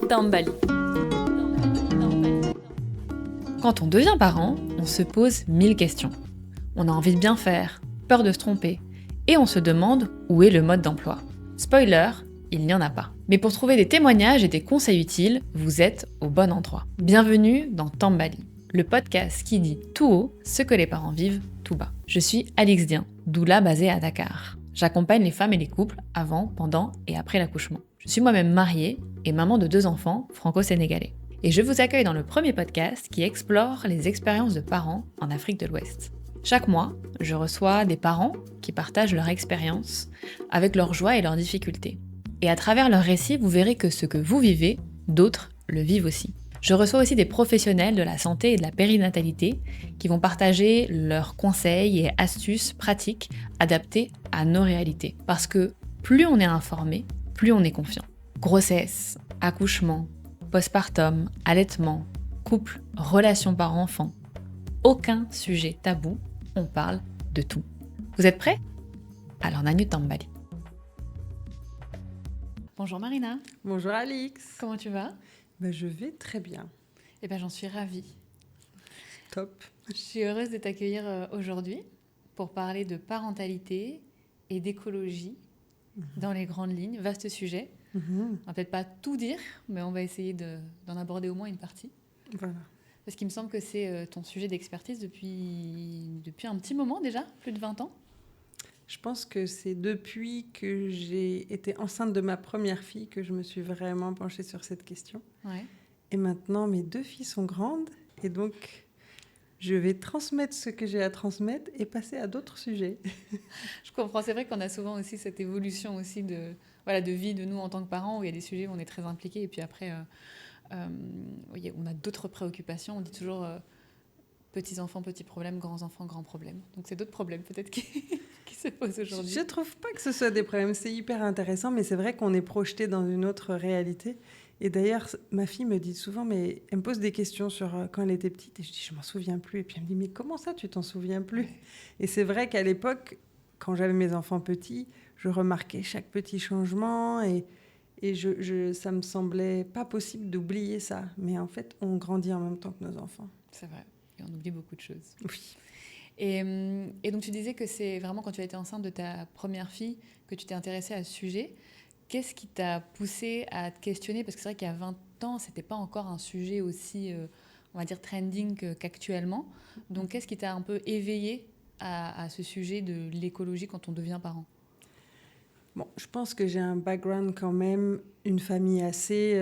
Tambali. Quand on devient parent, on se pose 1000 questions. On a envie de bien faire, peur de se tromper, et on se demande où est le mode d'emploi. Spoiler, il n'y en a pas. Mais pour trouver des témoignages et des conseils utiles, vous êtes au bon endroit. Bienvenue dans Tambali, le podcast qui dit tout haut ce que les parents vivent tout bas. Je suis Alix Dien, doula basée à Dakar. J'accompagne les femmes et les couples avant, pendant et après l'accouchement. Je suis moi-même mariée et maman de 2 enfants franco-sénégalais. Et je vous accueille dans le premier podcast qui explore les expériences de parents en Afrique de l'Ouest. Chaque mois, je reçois des parents qui partagent leur expérience avec leurs joies et leurs difficultés. Et à travers leurs récits, vous verrez que ce que vous vivez, d'autres le vivent aussi. Je reçois aussi des professionnels de la santé et de la périnatalité qui vont partager leurs conseils et astuces pratiques adaptés à nos réalités. Parce que plus on est informé, plus on est confiant. Grossesse, accouchement, postpartum, allaitement, couple, relations parents-enfants. Aucun sujet tabou, on parle de tout. Vous êtes prêts ? Alors Nanu Tambali. Bonjour Marina. Bonjour Alix. Comment tu vas ? Je vais très bien. Eh bien, j'en suis ravie. Top. Je suis heureuse de t'accueillir aujourd'hui pour parler de parentalité et d'écologie dans les grandes lignes. Vaste sujet. On va peut-être pas tout dire, mais on va essayer d'en aborder au moins une partie. Voilà. Parce qu'il me semble que c'est ton sujet d'expertise depuis un petit moment déjà, plus de 20 ans. Je pense que c'est depuis que j'ai été enceinte de ma première fille que je me suis vraiment penchée sur cette question. Ouais. Et maintenant, mes 2 filles sont grandes et donc je vais transmettre ce que j'ai à transmettre et passer à d'autres sujets. Je comprends. C'est vrai qu'on a souvent aussi cette évolution aussi de vie de nous en tant que parents où il y a des sujets où on est très impliqués et puis après, on a d'autres préoccupations. On dit toujours petits-enfants, petits problèmes, grands-enfants, grands problèmes. Donc c'est d'autres problèmes peut-être qui se posent aujourd'hui. Je ne trouve pas que ce soit des problèmes. C'est hyper intéressant, mais c'est vrai qu'on est projeté dans une autre réalité. Et d'ailleurs, ma fille me dit souvent, mais elle me pose des questions sur quand elle était petite. Et je dis, je m'en souviens plus. Et puis elle me dit, mais comment ça, tu t'en souviens plus ? Ouais. Et c'est vrai qu'à l'époque, quand j'avais mes enfants petits, je remarquais chaque petit changement. Et ça me semblait pas possible d'oublier ça. Mais en fait, on grandit en même temps que nos enfants. C'est vrai. Et on oublie beaucoup de choses. Oui. Et donc, tu disais que c'est vraiment quand tu as été enceinte de ta première fille que tu t'es intéressée à ce sujet. Qu'est-ce qui t'a poussée à te questionner ? Parce que c'est vrai qu'il y a 20 ans, ce n'était pas encore un sujet aussi, on va dire, trending qu'actuellement. Donc, qu'est-ce qui t'a un peu éveillée à ce sujet de l'écologie quand on devient parent ? Bon, je pense que j'ai un background quand même, une famille assez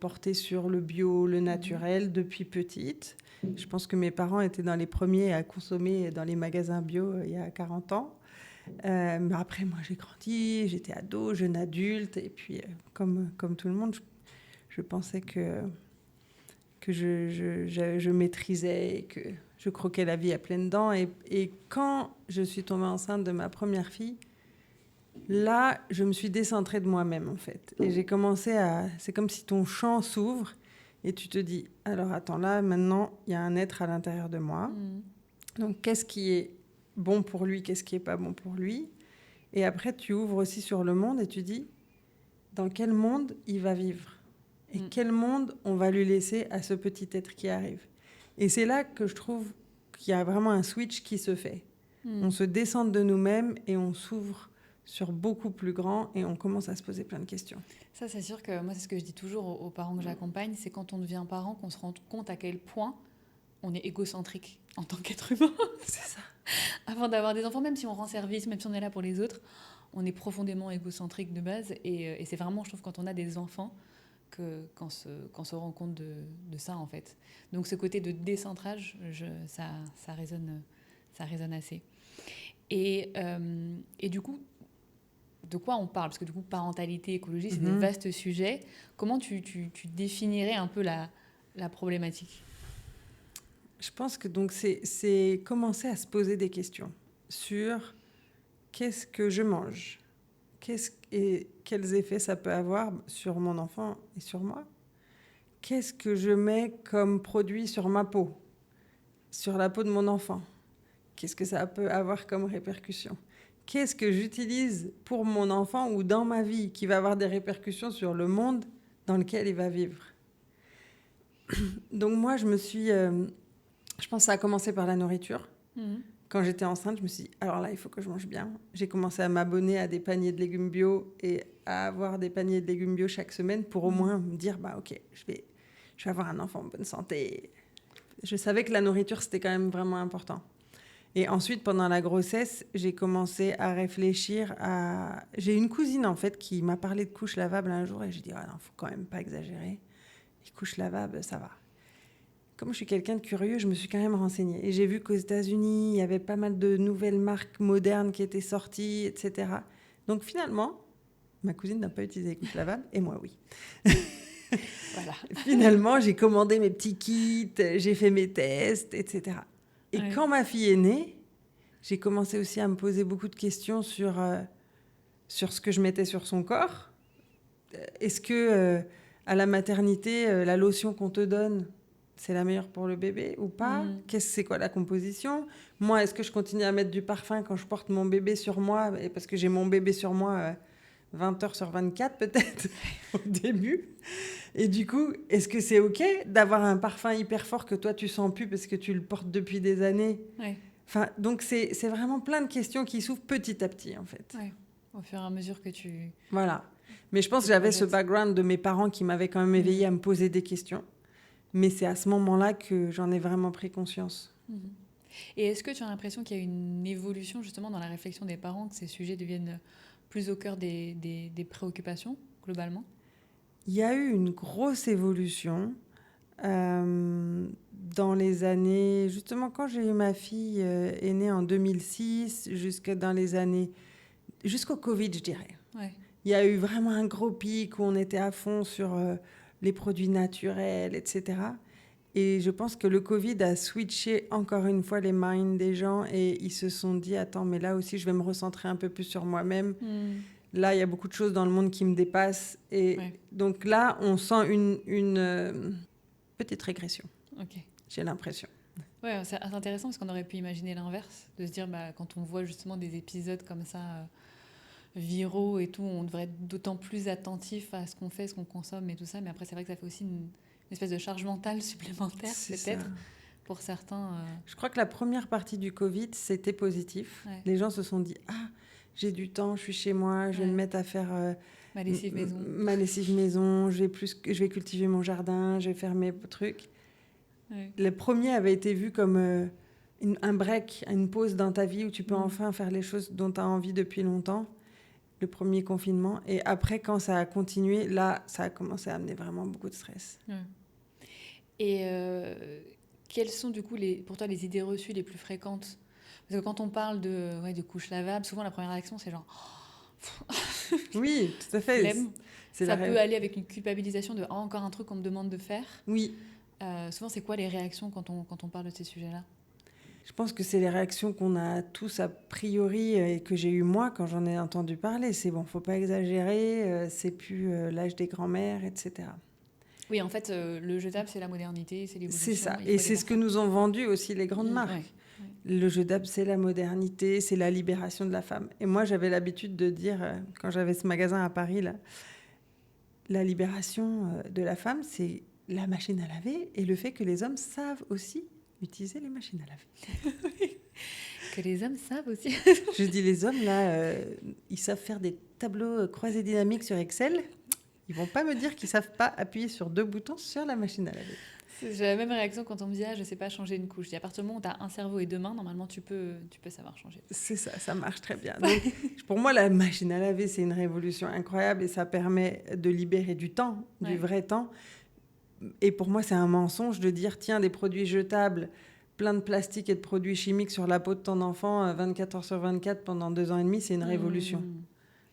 portée sur le bio, le naturel depuis petite. Je pense que mes parents étaient dans les premiers à consommer dans les magasins bio il y a 40 ans. Mais après, moi, j'ai grandi, j'étais ado, jeune adulte. Et puis, comme tout le monde, je pensais que je maîtrisais et que je croquais la vie à pleines dents. Et quand je suis tombée enceinte de ma première fille, là, je me suis décentrée de moi-même, en fait. Et j'ai commencé à... C'est comme si ton champ s'ouvre et tu te dis, alors attends, là, maintenant, il y a un être à l'intérieur de moi. Donc, qu'est-ce qui est bon pour lui, qu'est-ce qui n'est pas bon pour lui ? Et après, tu ouvres aussi sur le monde et tu dis, dans quel monde il va vivre ? Et quel monde on va lui laisser à ce petit être qui arrive ? Et c'est là que je trouve qu'il y a vraiment un switch qui se fait. On se descend de nous-mêmes et on s'ouvre sur beaucoup plus grand et on commence à se poser plein de questions. Ça, c'est sûr que moi, c'est ce que je dis toujours aux parents que j'accompagne, c'est quand on devient parent qu'on se rend compte à quel point on est égocentrique en tant qu'être humain. C'est ça. Avant d'avoir des enfants, même si on rend service, même si on est là pour les autres, on est profondément égocentrique de base. Et c'est vraiment, je trouve, quand on a des enfants qu'on se rend compte de ça, en fait. Donc ce côté de décentrage, ça résonne assez. Et du coup, de quoi on parle ? Parce que du coup, parentalité, écologie, c'est des vastes sujets. Comment tu définirais un peu la problématique ? Je pense que donc c'est commencer à se poser des questions sur qu'est-ce que je mange, et quels effets ça peut avoir sur mon enfant et sur moi. Qu'est-ce que je mets comme produit sur ma peau, sur la peau de mon enfant ? Qu'est-ce que ça peut avoir comme répercussion ? Qu'est-ce que j'utilise pour mon enfant ou dans ma vie qui va avoir des répercussions sur le monde dans lequel il va vivre. Donc moi, je pense que ça a commencé par la nourriture. Quand j'étais enceinte, je me suis dit, alors là, il faut que je mange bien. J'ai commencé à m'abonner à des paniers de légumes bio et à avoir des paniers de légumes bio chaque semaine pour au moins me dire, ok, je vais avoir un enfant en bonne santé. Je savais que la nourriture, c'était quand même vraiment important. Et ensuite, pendant la grossesse, j'ai commencé à réfléchir à... J'ai une cousine, en fait, qui m'a parlé de couches lavables un jour et j'ai dit, ah non, faut quand même pas exagérer. Les couches lavables, ça va. Comme je suis quelqu'un de curieux, je me suis quand même renseignée. Et j'ai vu qu'aux États-Unis, il y avait pas mal de nouvelles marques modernes qui étaient sorties, etc. Donc finalement, ma cousine n'a pas utilisé les couches lavables et moi, oui. Voilà. Finalement, j'ai commandé mes petits kits, j'ai fait mes tests, etc. Et quand ma fille est née, j'ai commencé aussi à me poser beaucoup de questions sur ce que je mettais sur son corps. Est-ce que à la maternité, la lotion qu'on te donne, c'est la meilleure pour le bébé ou pas ? C'est quoi la composition ? Moi, est-ce que je continue à mettre du parfum quand je porte mon bébé sur moi ? Parce que j'ai mon bébé sur moi 20 heures sur 24 peut-être au début. Et du coup, est-ce que c'est OK d'avoir un parfum hyper fort que toi, tu sens plus parce que tu le portes depuis des années ? Enfin, donc, c'est vraiment plein de questions qui s'ouvrent petit à petit, en fait. Au fur et à mesure que tu... Voilà. Mais je pense que j'avais ce background de mes parents qui m'avaient quand même éveillée à me poser des questions. Mais c'est à ce moment-là que j'en ai vraiment pris conscience. Et est-ce que tu as l'impression qu'il y a une évolution justement dans la réflexion des parents, que ces sujets deviennent plus au cœur des préoccupations, globalement ? Il y a eu une grosse évolution dans les années... Justement, quand j'ai eu ma fille est née en 2006, jusqu'au Covid, je dirais. Il y a eu vraiment un gros pic où on était à fond sur les produits naturels, etc. Et je pense que le Covid a switché encore une fois les minds des gens et ils se sont dit, attends, mais là aussi, je vais me recentrer un peu plus sur moi-même. Là, il y a beaucoup de choses dans le monde qui me dépassent. Et donc là, on sent une petite régression. J'ai l'impression. Ouais, c'est intéressant parce qu'on aurait pu imaginer l'inverse, de se dire, quand on voit justement des épisodes comme ça... viraux et tout, on devrait être d'autant plus attentif à ce qu'on fait, ce qu'on consomme et tout ça. Mais après, c'est vrai que ça fait aussi une espèce de charge mentale supplémentaire, peut-être, ça. Pour certains. Je crois que la première partie du Covid, c'était positif. Les gens se sont dit, j'ai du temps, je suis chez moi, je vais me mettre à faire ma lessive maison. Ma lessive maison, je vais cultiver mon jardin, je vais faire mes trucs. Le premier avait été vu comme un break, une pause dans ta vie où tu peux enfin faire les choses dont tu as envie depuis longtemps. Le premier confinement. Et après, quand ça a continué, là, ça a commencé à amener vraiment beaucoup de stress. Et quelles sont, du coup, pour toi, les idées reçues les plus fréquentes ? Parce que quand on parle de couches lavables, souvent, la première réaction, c'est genre... Oui, tout à fait. Ça peut aller avec une culpabilisation de encore un truc qu'on me demande de faire. Oui. Souvent, c'est quoi les réactions quand on parle de ces sujets-là ? Je pense que c'est les réactions qu'on a tous a priori et que j'ai eu moi quand j'en ai entendu parler. C'est bon, faut pas exagérer, c'est plus l'âge des grands-mères, etc. Oui, en fait, le jetable, c'est la modernité, c'est l'évolution. C'est ça, et c'est ce que nous ont vendu aussi les grandes marques. Le jetable, c'est la modernité, c'est la libération de la femme. Et moi, j'avais l'habitude de dire, quand j'avais ce magasin à Paris, là, la libération de la femme, c'est la machine à laver et le fait que les hommes savent aussi utiliser les machines à laver. Que les hommes savent aussi. Je dis les hommes, là, ils savent faire des tableaux croisés dynamiques sur Excel. Ils vont pas me dire qu'ils savent pas appuyer sur 2 boutons sur la machine à laver. J'ai la même réaction quand on me dit je sais pas changer une couche. À partir du moment où tu as un cerveau et 2 mains, normalement tu peux savoir changer. C'est ça, ça marche très bien. Donc, pour moi, la machine à laver, c'est une révolution incroyable et ça permet de libérer du temps, du vrai temps. Et pour moi, c'est un mensonge de dire, tiens, des produits jetables, plein de plastique et de produits chimiques sur la peau de ton enfant, 24 heures sur 24 pendant 2 ans et demi, c'est une révolution.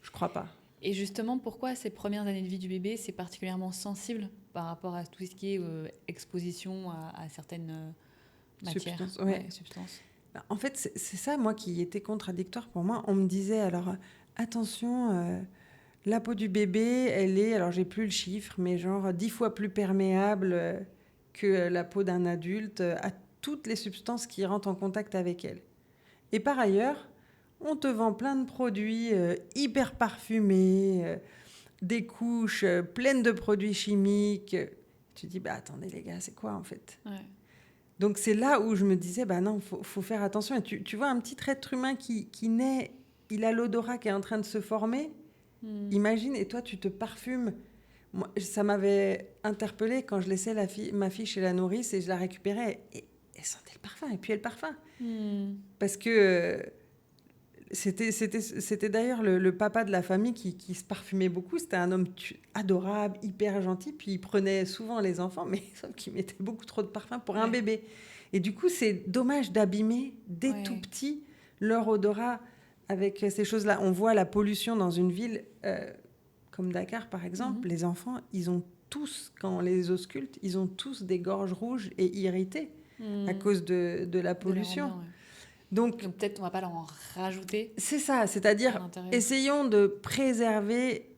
Je crois pas. Et justement, pourquoi ces premières années de vie du bébé, c'est particulièrement sensible par rapport à tout ce qui est exposition à certaines matières, substances. En fait, c'est ça, moi, qui était contradictoire pour moi. On me disait, alors, attention... la peau du bébé, elle est, alors j'ai plus le chiffre, mais genre 10 fois plus perméable que la peau d'un adulte à toutes les substances qui rentrent en contact avec elle. Et par ailleurs, on te vend plein de produits hyper parfumés, des couches pleines de produits chimiques. Tu te dis, attendez les gars, c'est quoi en fait ? Donc c'est là où je me disais, non, faut faire attention. Et tu vois un petit être humain qui naît, il a l'odorat qui est en train de se former. Imagine, et toi tu te parfumes. Moi, ça m'avait interpellée quand je laissais ma fille chez la nourrice et je la récupérais. Et elle sentait le parfum, et puis le parfum. Parce que c'était d'ailleurs le papa de la famille qui se parfumait beaucoup. C'était un homme adorable, hyper gentil. Puis il prenait souvent les enfants, mais sauf qu'il mettait beaucoup trop de parfum pour un bébé. Et du coup, c'est dommage d'abîmer dès tout petit leur odorat avec ces choses-là. On voit la pollution dans une ville comme Dakar, par exemple. Les enfants, ils ont tous, quand on les ausculte, ils ont tous des gorges rouges et irritées à cause de la pollution. Donc peut-être on ne va pas en rajouter. C'est ça, c'est-à-dire essayons de préserver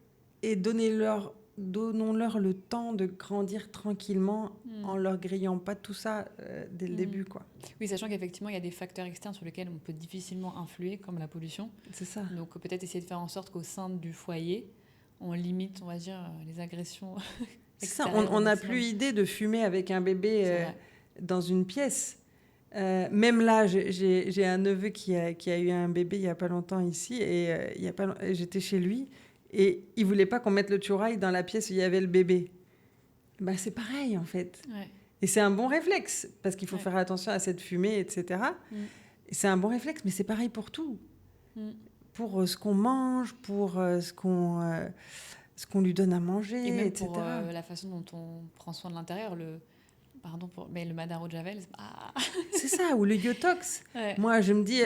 et donnons-leur le temps de grandir tranquillement en leur grillant pas tout ça dès le début, quoi. Oui, sachant qu'effectivement, il y a des facteurs externes sur lesquels on peut difficilement influer, comme la pollution. C'est ça. Donc peut-être essayer de faire en sorte qu'au sein du foyer, on limite, on va dire, les agressions extérieures. C'est ça, on n'a plus idée de fumer avec un bébé dans une pièce. Même là, j'ai un neveu qui a eu un bébé il n'y a pas longtemps ici, et j'étais chez lui, et il ne voulait pas qu'on mette le tchouraï dans la pièce où il y avait le bébé. C'est pareil, en fait. Et c'est un bon réflexe, parce qu'il faut faire attention à cette fumée, etc. Et c'est un bon réflexe, mais c'est pareil pour tout. Pour ce qu'on mange, pour ce qu'on lui donne à manger, et même etc. pour la façon dont on prend soin de l'intérieur, mais le Madaro Javel, c'est ça, ou le Yotox. Moi, je me dis,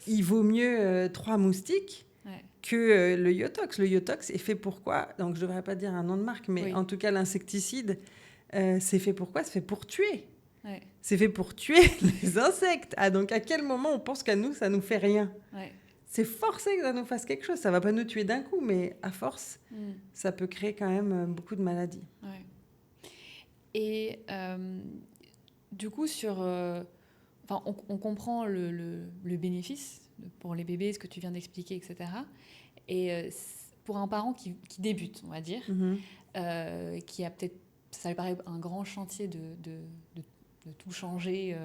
il vaut mieux 3 moustiques que le Yotox. Le Yotox est fait pour quoi ? Donc, je ne devrais pas dire un nom de marque, mais en tout cas, l'insecticide, c'est fait pour quoi ? C'est fait pour tuer. C'est fait pour tuer les insectes. Donc, à quel moment on pense qu'à nous, ça ne nous fait rien ? C'est forcé que ça nous fasse quelque chose. Ça ne va pas nous tuer d'un coup, mais à force, ça peut créer quand même beaucoup de maladies. Et du coup, on comprend le bénéfice pour les bébés, ce que tu viens d'expliquer, etc. Et pour un parent qui débute, on va dire, qui a peut-être, ça lui paraît un grand chantier de tout changer,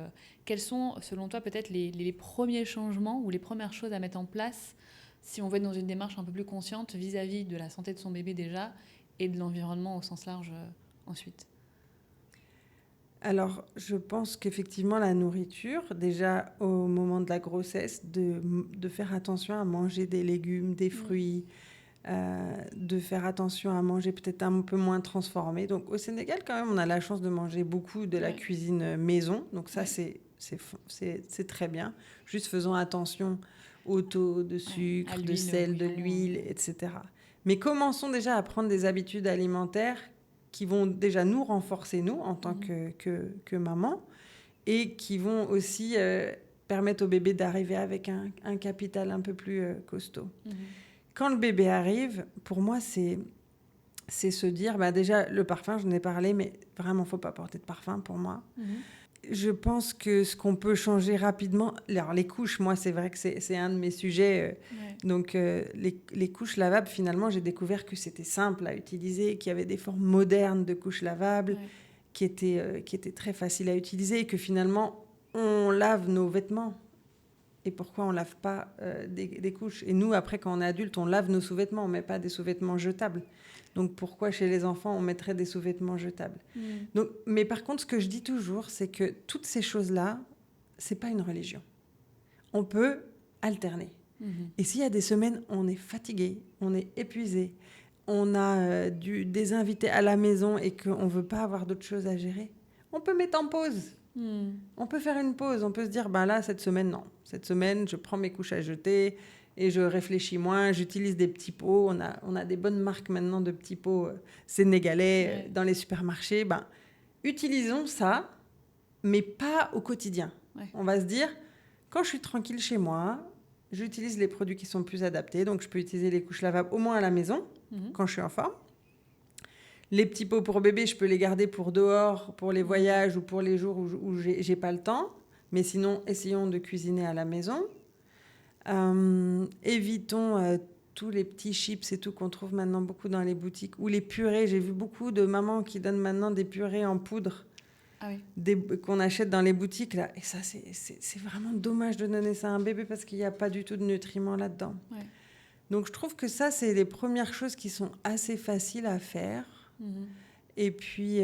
quels sont, selon toi, peut-être les premiers changements ou les premières choses à mettre en place si on veut être dans une démarche un peu plus consciente vis-à-vis de la santé de son bébé déjà et de l'environnement au sens large ensuite ? Alors, je pense qu'effectivement, la nourriture, déjà au moment de la grossesse, de faire attention à manger des légumes, des fruits, de faire attention à manger peut-être un peu moins transformé. Donc, au Sénégal, quand même, on a la chance de manger beaucoup de la cuisine maison. Donc, ça, c'est très bien. Juste faisons attention au taux de sucre, de sel, de l'huile, etc. Mais commençons déjà à prendre des habitudes alimentaires qui vont déjà nous renforcer, nous, en tant que maman, et qui vont aussi permettre au bébé d'arriver avec un capital un peu plus costaud. Quand le bébé arrive, pour moi, c'est se dire, déjà, le parfum, j'en ai parlé, mais vraiment, il ne faut pas porter de parfum pour moi. Je pense que ce qu'on peut changer rapidement... Alors, les couches, moi, c'est vrai que c'est un de mes sujets. Donc, les couches lavables, finalement, j'ai découvert que c'était simple à utiliser, qu'il y avait des formes modernes de couches lavables qui étaient très faciles à utiliser et que finalement, on lave nos vêtements. Et pourquoi on ne lave pas des couches ? Et nous, après, quand on est adulte, on lave nos sous-vêtements, on ne met pas des sous-vêtements jetables. Donc, pourquoi chez les enfants, on mettrait des sous-vêtements jetables ? Donc, mais par contre, ce que je dis toujours, c'est que toutes ces choses-là, ce n'est pas une religion. On peut alterner. Et s'il y a des semaines, on est fatigué, on est épuisé, on a des invités à la maison et qu'on ne veut pas avoir d'autres choses à gérer, on peut mettre en pause. On peut faire une pause. On peut se dire, là, cette semaine, non. Cette semaine, je prends mes couches à jeter et je réfléchis moins. J'utilise des petits pots. On a des bonnes marques maintenant de petits pots sénégalais dans les supermarchés. Utilisons ça, mais pas au quotidien. On va se dire, quand je suis tranquille chez moi, j'utilise les produits qui sont plus adaptés. Donc, je peux utiliser les couches lavables au moins à la maison, quand je suis en forme. Les petits pots pour bébé, je peux les garder pour dehors, pour les voyages ou pour les jours où j'ai pas le temps. Mais sinon, essayons de cuisiner à la maison. Évitons tous les petits chips et tout qu'on trouve maintenant beaucoup dans les boutiques, ou les purées. J'ai vu beaucoup de mamans qui donnent maintenant des purées en poudre qu'on achète dans les boutiques. Là. Et ça, c'est vraiment dommage de donner ça à un bébé parce qu'il n'y a pas du tout de nutriments là-dedans. Ouais. Donc, je trouve que ça, c'est les premières choses qui sont assez faciles à faire. Et puis,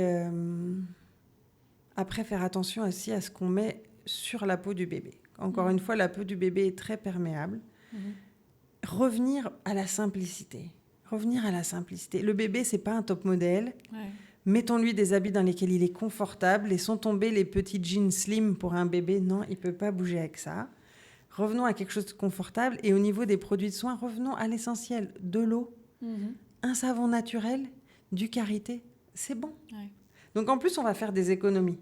après, faire attention aussi à ce qu'on met sur la peau du bébé. Encore une fois, la peau du bébé est très perméable. Revenir à la simplicité. Le bébé, c'est pas un top modèle. Ouais. Mettons-lui des habits dans lesquels il est confortable. Laissons tomber les petits jeans slim pour un bébé. Non, il peut pas bouger avec ça. Revenons à quelque chose de confortable. Et au niveau des produits de soins, revenons à l'essentiel. De l'eau, un savon naturel, du karité. C'est bon. Ouais. Donc, en plus, on va faire des économies.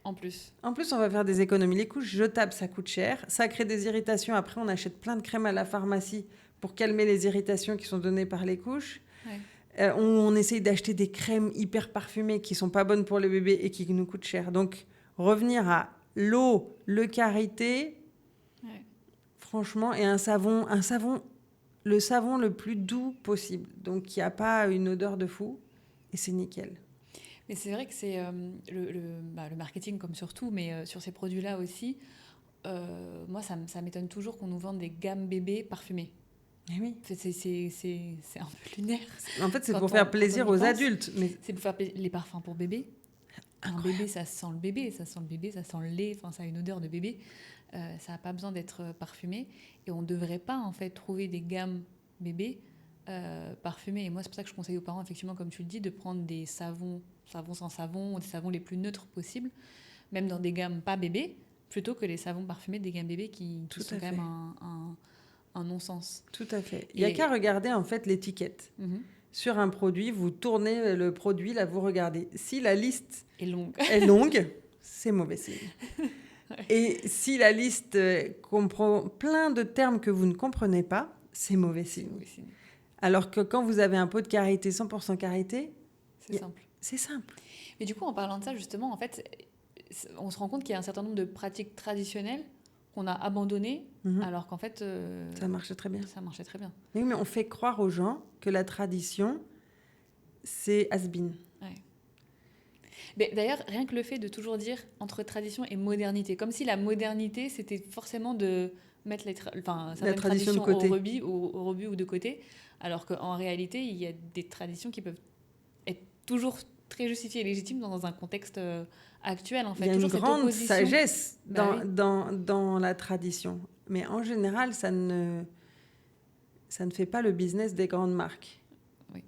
En plus, on va faire des économies. Les couches jetables, ça coûte cher. Ça crée des irritations. Après, on achète plein de crèmes à la pharmacie pour calmer les irritations qui sont données par les couches. Ouais. On essaye d'acheter des crèmes hyper parfumées qui ne sont pas bonnes pour le bébé et qui nous coûtent cher. Donc, revenir à l'eau, le karité, franchement, et un savon, le savon le plus doux possible. Donc, qui n'a pas une odeur de fou. Et c'est nickel. Mais c'est vrai que c'est le marketing comme sur tout, mais sur ces produits-là aussi, moi, ça m'étonne toujours qu'on nous vende des gammes bébés parfumées. Mais oui. C'est un peu lunaire. En fait, c'est pour faire plaisir aux adultes. Mais... C'est pour faire les parfums pour bébé. Un bébé, ça sent le bébé, ça sent le lait, enfin, ça a une odeur de bébé. Ça n'a pas besoin d'être parfumé. Et on ne devrait pas, en fait, trouver des gammes bébés parfumés. Et moi, c'est pour ça que je conseille aux parents, effectivement, comme tu le dis, de prendre des savons sans savon, ou des savons les plus neutres possibles, même dans des gammes pas bébés, plutôt que les savons parfumés des gammes bébés qui sont quand même un non-sens. Tout à fait. Il n'y a qu'à regarder en fait l'étiquette. Sur un produit, vous tournez le produit, là vous regardez. Si la liste est longue, c'est mauvais signe. Ouais. Et si la liste comprend plein de termes que vous ne comprenez pas, c'est mauvais signe. Alors que quand vous avez un pot de karité 100% karité, c'est simple. Mais du coup, en parlant de ça, justement, en fait, on se rend compte qu'il y a un certain nombre de pratiques traditionnelles qu'on a abandonnées, alors qu'en fait... ça marchait très bien. Ça marchait très bien. Oui, mais on fait croire aux gens que la tradition, c'est has-been. Ouais. Mais d'ailleurs, rien que le fait de toujours dire entre tradition et modernité, comme si la modernité, c'était forcément de mettre certaines traditions de côté. au rebut ou de côté, alors qu'en réalité, il y a des traditions qui peuvent être toujours très justifiées et légitimes dans un contexte actuel. En fait. Il y a une grande sagesse dans la tradition. Mais en général, ça ne fait pas le business des grandes marques. Oui.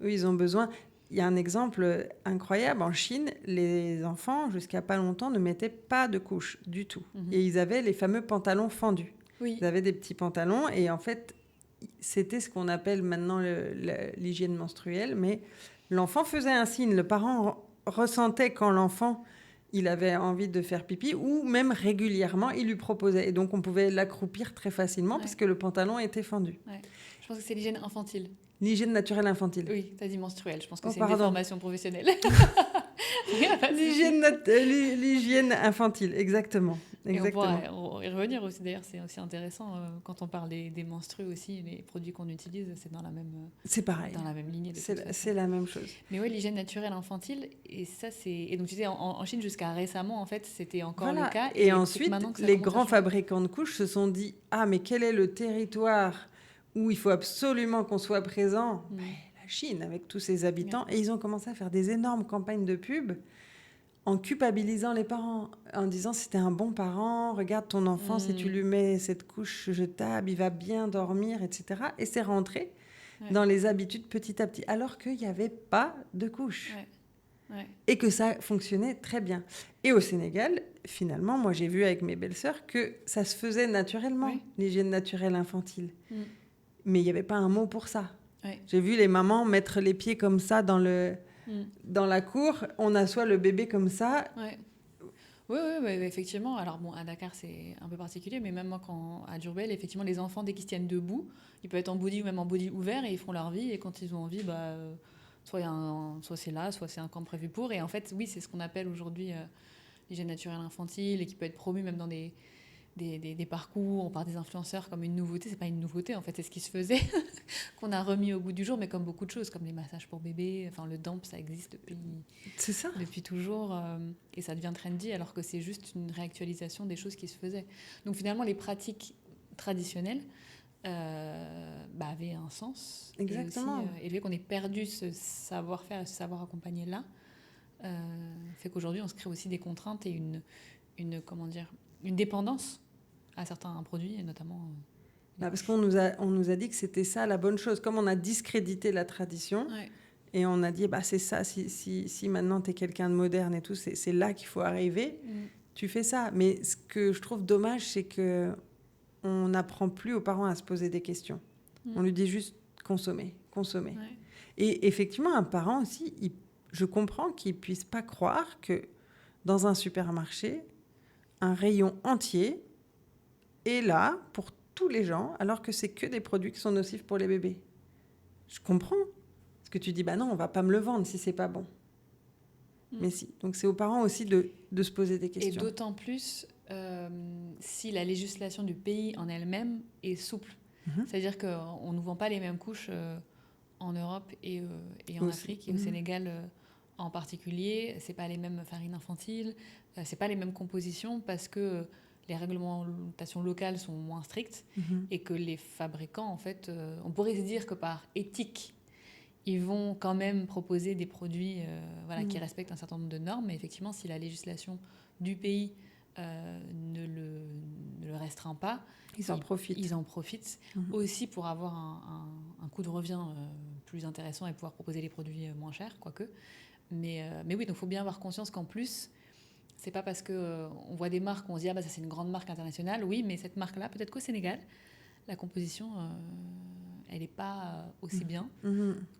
Eux, ils ont besoin... Il y a un exemple incroyable. En Chine, les enfants, jusqu'à pas longtemps, ne mettaient pas de couche du tout. Et ils avaient les fameux pantalons fendus. Oui. Ils avaient des petits pantalons. Et en fait, c'était ce qu'on appelle maintenant l'hygiène menstruelle. Mais l'enfant faisait un signe. Le parent ressentait quand l'enfant... il avait envie de faire pipi, ou même régulièrement, il lui proposait. Et donc, on pouvait l'accroupir très facilement parce que le pantalon était fendu. Ouais. Je pense que c'est l'hygiène infantile. L'hygiène naturelle infantile. Oui, t'as dit menstruelle. Je pense que c'est une déformation professionnelle. L'hygiène infantile, exactement. Et on pourra y revenir aussi. D'ailleurs, c'est aussi intéressant quand on parle des menstrues aussi. Les produits qu'on utilise, c'est dans la même. C'est pareil. Dans la même lignée. C'est la même chose. Mais oui, l'hygiène naturelle infantile, et ça c'est. Et donc tu disais en Chine jusqu'à récemment, en fait, c'était encore le cas. Et ensuite, les grands fabricants de couches se sont dit mais quel est le territoire où il faut absolument qu'on soit présent? La Chine, avec tous ses habitants. Et ils ont commencé à faire des énormes campagnes de pub en culpabilisant les parents, en disant c'était un bon parent, regarde ton enfant, si tu lui mets cette couche jetable, il va bien dormir, etc. Et c'est rentré dans les habitudes petit à petit, alors qu'il n'y avait pas de couche. Et que ça fonctionnait très bien. Et au Sénégal, finalement, moi j'ai vu avec mes belles-sœurs que ça se faisait naturellement, l'hygiène naturelle infantile. Mais il n'y avait pas un mot pour ça. J'ai vu les mamans mettre les pieds comme ça dans la cour, on assoit le bébé comme ça. Oui, effectivement. Alors bon, à Dakar, c'est un peu particulier, mais même moi, à Diourbel, effectivement, les enfants, dès qu'ils se tiennent debout, ils peuvent être en body ou même en body ouvert, et ils font leur vie, et quand ils ont envie, soit c'est là, soit c'est un camp prévu pour. Et en fait, oui, c'est ce qu'on appelle aujourd'hui l'hygiène naturelle infantile, et qui peut être promu même dans des des parcours par des influenceurs comme une nouveauté. C'est pas une nouveauté, en fait, c'est ce qui se faisait, qu'on a remis au goût du jour, mais comme beaucoup de choses, comme les massages pour bébés, enfin le DAMP, ça existe C'est ça. depuis toujours, et ça devient trendy, alors que c'est juste une réactualisation des choses qui se faisaient. Donc finalement, les pratiques traditionnelles avaient un sens. Exactement. Et le fait qu'on ait perdu ce savoir-faire et ce savoir accompagner là, fait qu'aujourd'hui, on se crée aussi des contraintes et une dépendance à certains produits, et notamment... Parce qu'on nous a dit que c'était ça la bonne chose. Comme on a discrédité la tradition, et on a dit, c'est ça, si maintenant tu es quelqu'un de moderne et tout, c'est là qu'il faut arriver, tu fais ça. Mais ce que je trouve dommage, c'est qu'on n'apprend plus aux parents à se poser des questions. On lui dit juste consommer. Ouais. Et effectivement, un parent aussi, je comprends qu'il ne puisse pas croire que dans un supermarché, un rayon entier est là pour tous les gens, alors que c'est que des produits qui sont nocifs pour les bébés. Je comprends. Parce que tu dis, non, on va pas me le vendre si c'est pas bon. Mais si. Donc c'est aux parents aussi de se poser des questions. Et d'autant plus si la législation du pays en elle-même est souple. C'est-à-dire qu'on ne vend pas les mêmes couches en Europe et en Afrique et au Sénégal en particulier. C'est pas les mêmes farines infantiles, c'est pas les mêmes compositions parce que les réglementations locales sont moins strictes et que les fabricants, en fait, on pourrait se dire que par éthique, ils vont quand même proposer des produits qui respectent un certain nombre de normes. Mais effectivement, si la législation du pays ne le restreint pas, ils en profitent. Aussi pour avoir un coût de revient plus intéressant et pouvoir proposer les produits moins chers, quoique. Mais oui, donc il faut bien avoir conscience qu'en plus, c'est pas parce qu'on voit des marques qu'on se dit ça c'est une grande marque internationale. Oui, mais cette marque-là, peut-être qu'au Sénégal, la composition, elle n'est pas aussi bien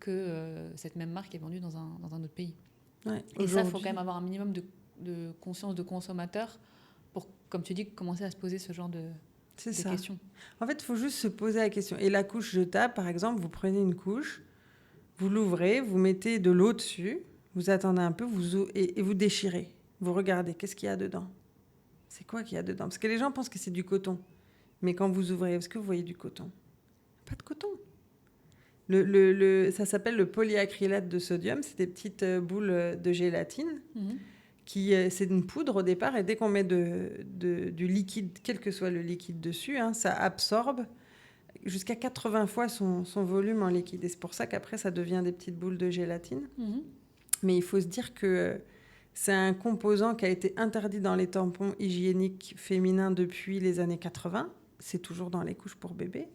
que cette même marque est vendue dans un autre pays. Ouais, et ça, il faut quand même avoir un minimum de conscience de consommateur pour, comme tu dis, commencer à se poser ce genre de questions. En fait, il faut juste se poser la question. Et la couche jetable, par exemple, vous prenez une couche, vous l'ouvrez, vous mettez de l'eau dessus, vous attendez un peu, et vous déchirez. Vous regardez, qu'est-ce qu'il y a dedans ? C'est quoi qu'il y a dedans ? Parce que les gens pensent que c'est du coton. Mais quand vous ouvrez, est-ce que vous voyez du coton ? Pas de coton. Ça s'appelle le polyacrylate de sodium. C'est des petites boules de gélatine. C'est une poudre au départ. Et dès qu'on met du liquide, quel que soit le liquide dessus, ça absorbe jusqu'à 80 fois son volume en liquide. Et c'est pour ça qu'après, ça devient des petites boules de gélatine. Mais il faut se dire que c'est un composant qui a été interdit dans les tampons hygiéniques féminins depuis les années 80. C'est toujours dans les couches pour bébés.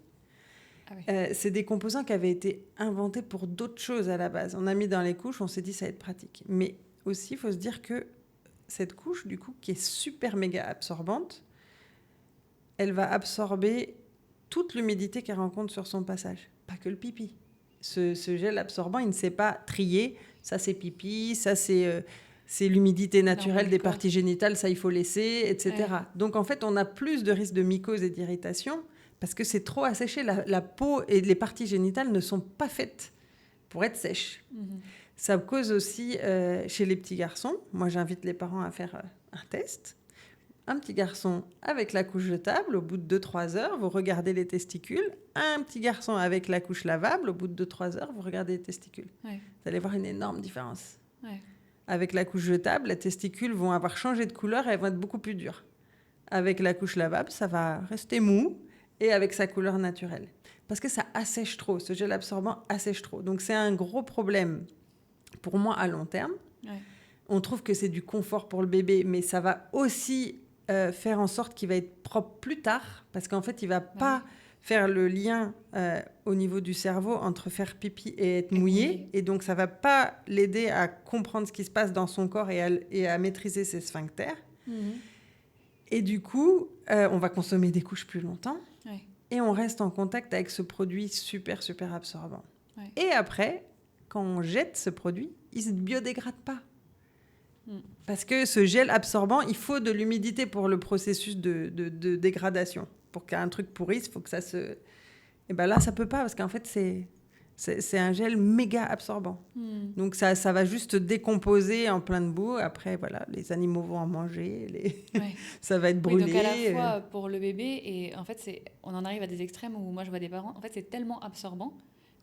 Ah oui. C'est des composants qui avaient été inventés pour d'autres choses à la base. On a mis dans les couches, on s'est dit ça va être pratique. Mais aussi, il faut se dire que cette couche, du coup, qui est super méga absorbante, elle va absorber toute l'humidité qu'elle rencontre sur son passage. Pas que le pipi. Ce gel absorbant, il ne sait pas trier. Ça, c'est pipi, ça, c'est l'humidité naturelle des parties génitales, ça, il faut laisser, etc. Ouais. Donc, en fait, on a plus de risques de mycose et d'irritation parce que c'est trop asséché. La peau et les parties génitales ne sont pas faites pour être sèches. Ça cause aussi, chez les petits garçons, moi, j'invite les parents à faire un test. Un petit garçon avec la couche jetable, au bout de 2-3 heures, vous regardez les testicules. Un petit garçon avec la couche lavable, au bout de 2-3 heures, vous regardez les testicules. Ouais. Vous allez voir une énorme différence. Ouais. Avec la couche jetable, les testicules vont avoir changé de couleur et elles vont être beaucoup plus dures. Avec la couche lavable, ça va rester mou et avec sa couleur naturelle. Parce que ça assèche trop, ce gel absorbant assèche trop. Donc c'est un gros problème pour moi à long terme. Ouais. On trouve que c'est du confort pour le bébé, mais ça va aussi faire en sorte qu'il va être propre plus tard, parce qu'en fait, il ne va pas faire le lien au niveau du cerveau entre faire pipi et être mouillé. Et donc, ça ne va pas l'aider à comprendre ce qui se passe dans son corps et à maîtriser ses sphincters. Et du coup, on va consommer des couches plus longtemps. Ouais. Et on reste en contact avec ce produit super, super absorbant. Ouais. Et après, quand on jette ce produit, il ne se biodégrade pas. Parce que ce gel absorbant, il faut de l'humidité pour le processus de dégradation. Pour qu'un truc pourrisse, il faut que ça se... Et bien là, ça ne peut pas, parce qu'en fait, C'est un gel méga absorbant. Donc ça va juste décomposer en plein de boue. Après, voilà, les animaux vont en manger, ça va être brûlé. Oui, donc à la fois pour le bébé, et en fait, on en arrive à des extrêmes où moi je vois des parents, en fait, c'est tellement absorbant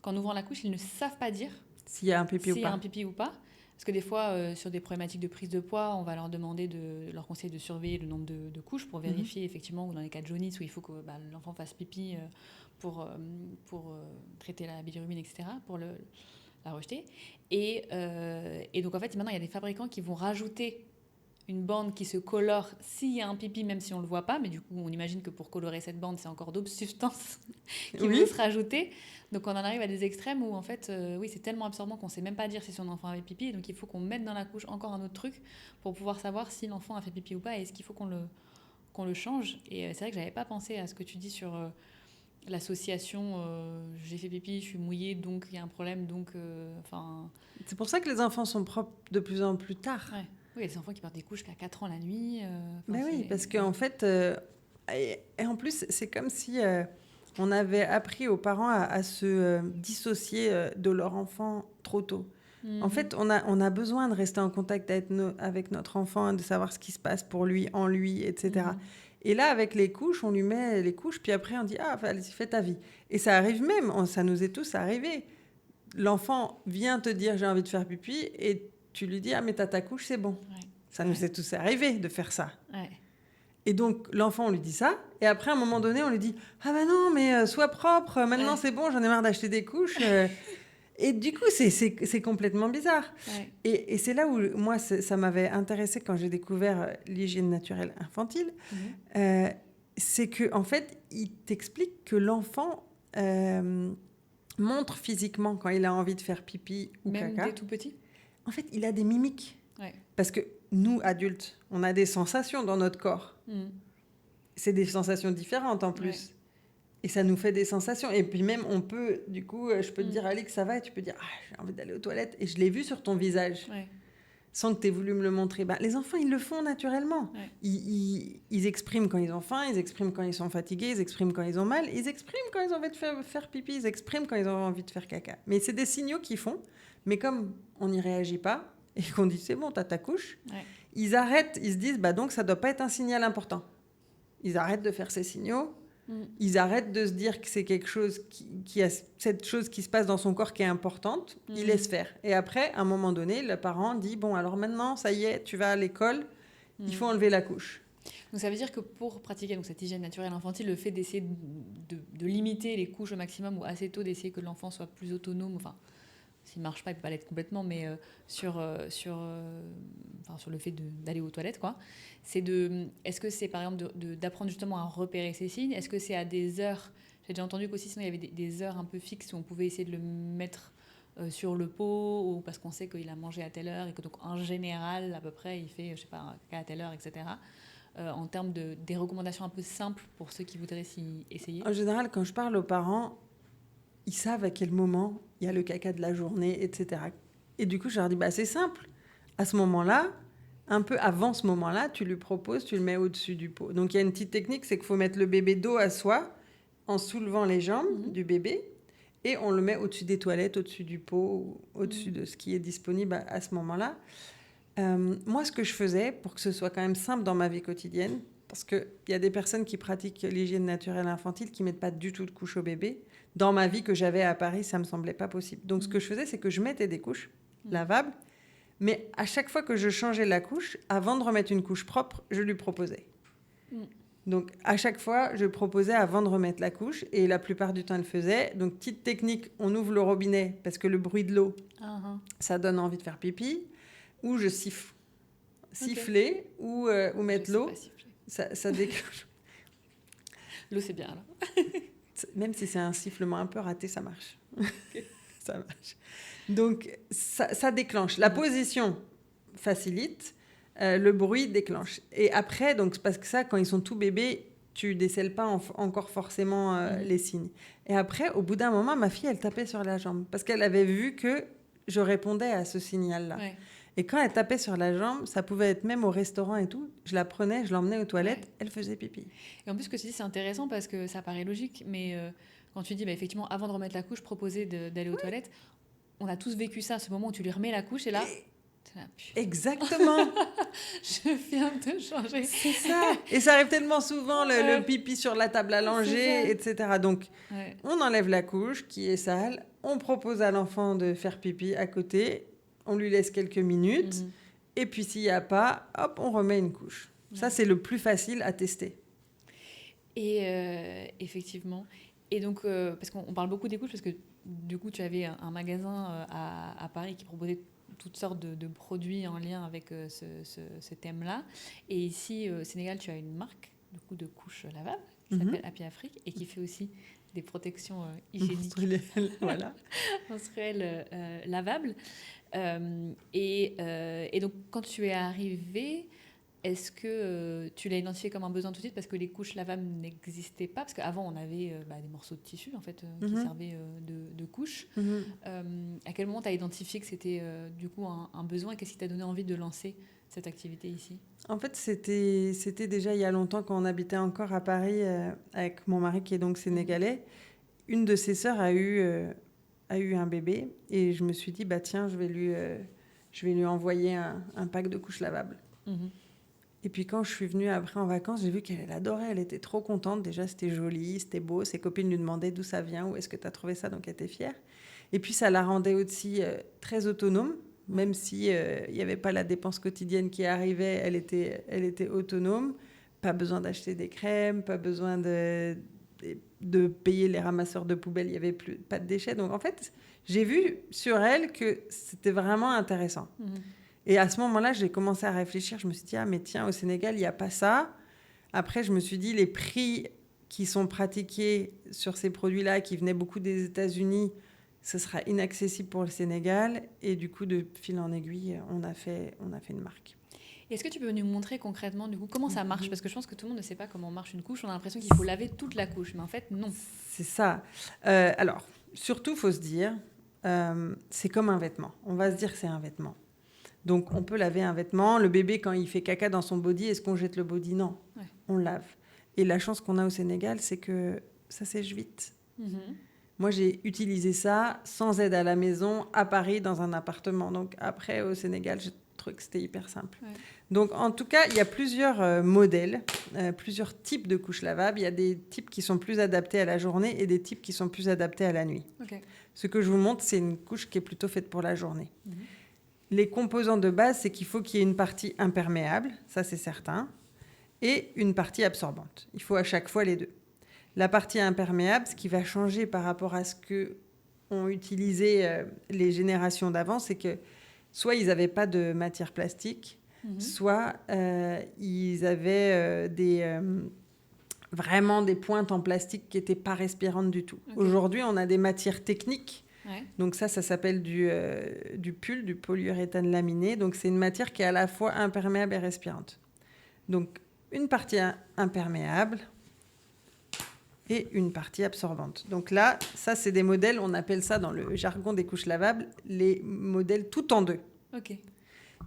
qu'en ouvrant la couche, ils ne savent pas dire s'il y a un pipi ou pas. Parce que des fois, sur des problématiques de prise de poids, on va leur demander leur conseiller de surveiller le nombre de couches pour vérifier effectivement, ou dans les cas de jaunisse où il faut que l'enfant fasse pipi pour traiter la bilirubine, etc., pour la rejeter. Et donc en fait, maintenant, il y a des fabricants qui vont rajouter une bande qui se colore s'il y a un pipi, même si on ne le voit pas. Mais du coup, on imagine que pour colorer cette bande, c'est encore d'autres substances qui vont se rajouter. Donc, on en arrive à des extrêmes où, en fait, oui, c'est tellement absorbant qu'on ne sait même pas dire si son enfant avait pipi. Donc, il faut qu'on mette dans la couche encore un autre truc pour pouvoir savoir si l'enfant a fait pipi ou pas et est-ce qu'il faut qu'on le change. Et c'est vrai que je n'avais pas pensé à ce que tu dis sur l'association j'ai fait pipi, je suis mouillée, donc il y a un problème. C'est pour ça que les enfants sont propres de plus en plus tard. Ouais. Oui, il y a des enfants qui portent des couches jusqu'à 4 ans la nuit. Mais oui, parce qu'en fait, et en plus, c'est comme si on avait appris aux parents à se dissocier de leur enfant trop tôt. En fait, on a besoin de rester en contact avec notre enfant, de savoir ce qui se passe pour lui, en lui, etc. Et là, avec les couches, on lui met les couches, puis après, on dit « Ah, allez-y, fais ta vie ». Et ça arrive même, ça nous est tous arrivé. L'enfant vient te dire « J'ai envie de faire pipi » et tu lui dis « Ah, mais t'as ta couche, c'est bon ». Ça nous est tous arrivé de faire ça. Ouais. Et donc, l'enfant, on lui dit ça. Et après, à un moment donné, on lui dit « Ah ben non, mais sois propre. Maintenant, c'est bon, j'en ai marre d'acheter des couches. » Et du coup, c'est complètement bizarre. Ouais. Et c'est là où, moi, ça m'avait intéressée quand j'ai découvert l'hygiène naturelle infantile. C'est qu'en fait, il t'explique que l'enfant montre physiquement quand il a envie de faire pipi ou caca. Même dès tout petit ? En fait, il a des mimiques. Ouais. Parce que nous, adultes, on a des sensations dans notre corps. C'est des sensations différentes en plus. Ouais. Et ça nous fait des sensations. Et puis même, on peut, du coup, je peux te dire, Alix, ça va ? Et tu peux dire, j'ai envie d'aller aux toilettes. Et je l'ai vu sur ton visage. Ouais. Sans que tu aies voulu me le montrer. Les enfants, ils le font naturellement. Ouais. Ils expriment quand ils ont faim, ils expriment quand ils sont fatigués, ils expriment quand ils ont mal, ils expriment quand ils ont envie de faire pipi, ils expriment quand ils ont envie de faire caca. Mais c'est des signaux qu'ils font. Mais comme on n'y réagit pas, et qu'on dit c'est bon, t'as ta couche, ils arrêtent, ils se disent donc ça doit pas être un signal important. Ils arrêtent de faire ces signaux, ils arrêtent de se dire que c'est quelque chose qui a cette chose qui se passe dans son corps qui est importante, ils laissent faire. Et après, à un moment donné, le parent dit bon alors maintenant ça y est, tu vas à l'école, il faut enlever la couche. Donc ça veut dire que pour pratiquer cette hygiène naturelle infantile, le fait d'essayer de limiter les couches au maximum ou assez tôt d'essayer que l'enfant soit plus autonome, s'il ne marche pas, il ne peut pas l'être complètement, mais sur le fait d'aller aux toilettes, quoi. Est-ce que c'est, par exemple, d'apprendre justement à repérer ces signes ? Est-ce que c'est à des heures ? J'ai déjà entendu qu'aussi, sinon, il y avait des heures un peu fixes où on pouvait essayer de le mettre sur le pot, ou parce qu'on sait qu'il a mangé à telle heure, et que donc, en général, à peu près, il fait, je sais pas, à telle heure, etc. En termes des recommandations un peu simples pour ceux qui voudraient s'y essayer. En général, quand je parle aux parents, ils savent à quel moment il y a le caca de la journée, etc. Et du coup, je leur dis, c'est simple. À ce moment-là, un peu avant ce moment-là, tu lui proposes, tu le mets au-dessus du pot. Donc, il y a une petite technique, c'est qu'il faut mettre le bébé dos à soi, en soulevant les jambes du bébé, et on le met au-dessus des toilettes, au-dessus du pot, au-dessus de ce qui est disponible à ce moment-là. Moi, ce que je faisais, pour que ce soit quand même simple dans ma vie quotidienne, parce qu'il y a des personnes qui pratiquent l'hygiène naturelle infantile qui ne mettent pas du tout de couche au bébé. Dans ma vie que j'avais à Paris, ça ne me semblait pas possible. Donc, ce que je faisais, c'est que je mettais des couches lavables, mais à chaque fois que je changeais la couche, avant de remettre une couche propre, je lui proposais. Donc, à chaque fois, je proposais avant de remettre la couche, et la plupart du temps, elle faisait. Donc, petite technique, on ouvre le robinet, parce que le bruit de l'eau, ça donne envie de faire pipi, ou je siffle. Siffler ou mettre l'eau, ça déclenche. L'eau, c'est bien, là. Même si c'est un sifflement un peu raté, ça marche. Okay. Ça marche. Donc, ça déclenche. La position facilite, le bruit déclenche. Et après, donc, parce que ça, quand ils sont tout bébés, tu décèles pas encore forcément les signes. Et après, au bout d'un moment, ma fille, elle tapait sur la jambe parce qu'elle avait vu que je répondais à ce signal-là. Ouais. Et quand elle tapait sur la jambe, ça pouvait être même au restaurant et tout, je la prenais, je l'emmenais aux toilettes, elle faisait pipi. Et en plus, ce que tu dis, c'est intéressant parce que ça paraît logique, mais quand tu dis, effectivement, avant de remettre la couche, proposer d'aller aux toilettes, on a tous vécu ça, ce moment où tu lui remets la couche et là... Exactement. Je viens de changer. C'est ça. Et ça arrive tellement souvent, le pipi sur la table à langer, etc. Donc, on enlève la couche qui est sale, on propose à l'enfant de faire pipi à côté, on lui laisse quelques minutes, et puis s'il n'y a pas, hop, on remet une couche. Ça, c'est le plus facile à tester. Et effectivement. Et donc, parce qu'on parle beaucoup des couches, parce que du coup, tu avais un magasin à Paris qui proposait toutes sortes de produits en lien avec ce thème-là. Et ici, au Sénégal, tu as une marque de couches lavables qui s'appelle Happy Afrique et qui fait aussi des protections hygiéniques voilà. menstruelles lavables. Et donc, quand tu es arrivée, est-ce que tu l'as identifié comme un besoin tout de suite parce que les couches lavables n'existaient pas? Parce qu'avant, on avait des morceaux de tissu en fait, qui servaient de couches. À quel moment tu as identifié que c'était du coup un besoin? Qu'est-ce qui t'a donné envie de lancer cette activité ici? En fait, c'était déjà il y a longtemps, quand on habitait encore à Paris avec mon mari qui est donc sénégalais. Une de ses sœurs a eu un bébé et je me suis dit, tiens, je vais lui envoyer un pack de couches lavables. Et puis quand je suis venue après en vacances, j'ai vu qu'elle adorait, elle était trop contente. Déjà, c'était joli, c'était beau. Ses copines lui demandaient d'où ça vient, où est-ce que tu as trouvé ça, donc elle était fière. Et puis ça la rendait aussi très autonome, même si il n'y avait pas la dépense quotidienne qui arrivait, elle était autonome. Pas besoin d'acheter des crèmes, pas besoin de payer les ramasseurs de poubelles, il n'y avait pas de déchets. Donc en fait, j'ai vu sur elle que c'était vraiment intéressant. Et à ce moment-là, j'ai commencé à réfléchir. Je me suis dit, mais tiens, au Sénégal, il n'y a pas ça. Après, je me suis dit, les prix qui sont pratiqués sur ces produits-là, qui venaient beaucoup des États-Unis, ce sera inaccessible pour le Sénégal. Et du coup, de fil en aiguille, on a fait une marque. Est-ce que tu peux nous montrer concrètement, du coup, comment ça marche? Parce que je pense que tout le monde ne sait pas comment marche une couche. On a l'impression qu'il faut laver toute la couche. Mais en fait, non. C'est ça. Alors, surtout, il faut se dire, c'est comme un vêtement. On va se dire que c'est un vêtement. Donc, on peut laver un vêtement. Le bébé, quand il fait caca dans son body, est-ce qu'on jette le body? Non, on lave. Et la chance qu'on a au Sénégal, c'est que ça sèche vite. Moi, j'ai utilisé ça sans aide à la maison, à Paris, dans un appartement. Donc, après, au Sénégal, j'ai trouvé que c'était hyper simple. Donc, en tout cas, il y a plusieurs modèles, plusieurs types de couches lavables. Il y a des types qui sont plus adaptés à la journée et des types qui sont plus adaptés à la nuit. Ce que je vous montre, c'est une couche qui est plutôt faite pour la journée. Les composants de base, c'est qu'il faut qu'il y ait une partie imperméable, ça c'est certain, et une partie absorbante. Il faut à chaque fois les deux. La partie imperméable, ce qui va changer par rapport à ce qu'ont utilisé les générations d'avant, c'est que soit ils n'avaient pas de matière plastique, soit ils avaient vraiment des pointes en plastique qui n'étaient pas respirantes du tout. Aujourd'hui, on a des matières techniques. Donc ça s'appelle du PUL, du polyuréthane laminé. Donc c'est une matière qui est à la fois imperméable et respirante. Donc une partie imperméable et une partie absorbante. Donc là, ça c'est des modèles, on appelle ça dans le jargon des couches lavables, les modèles tout en deux.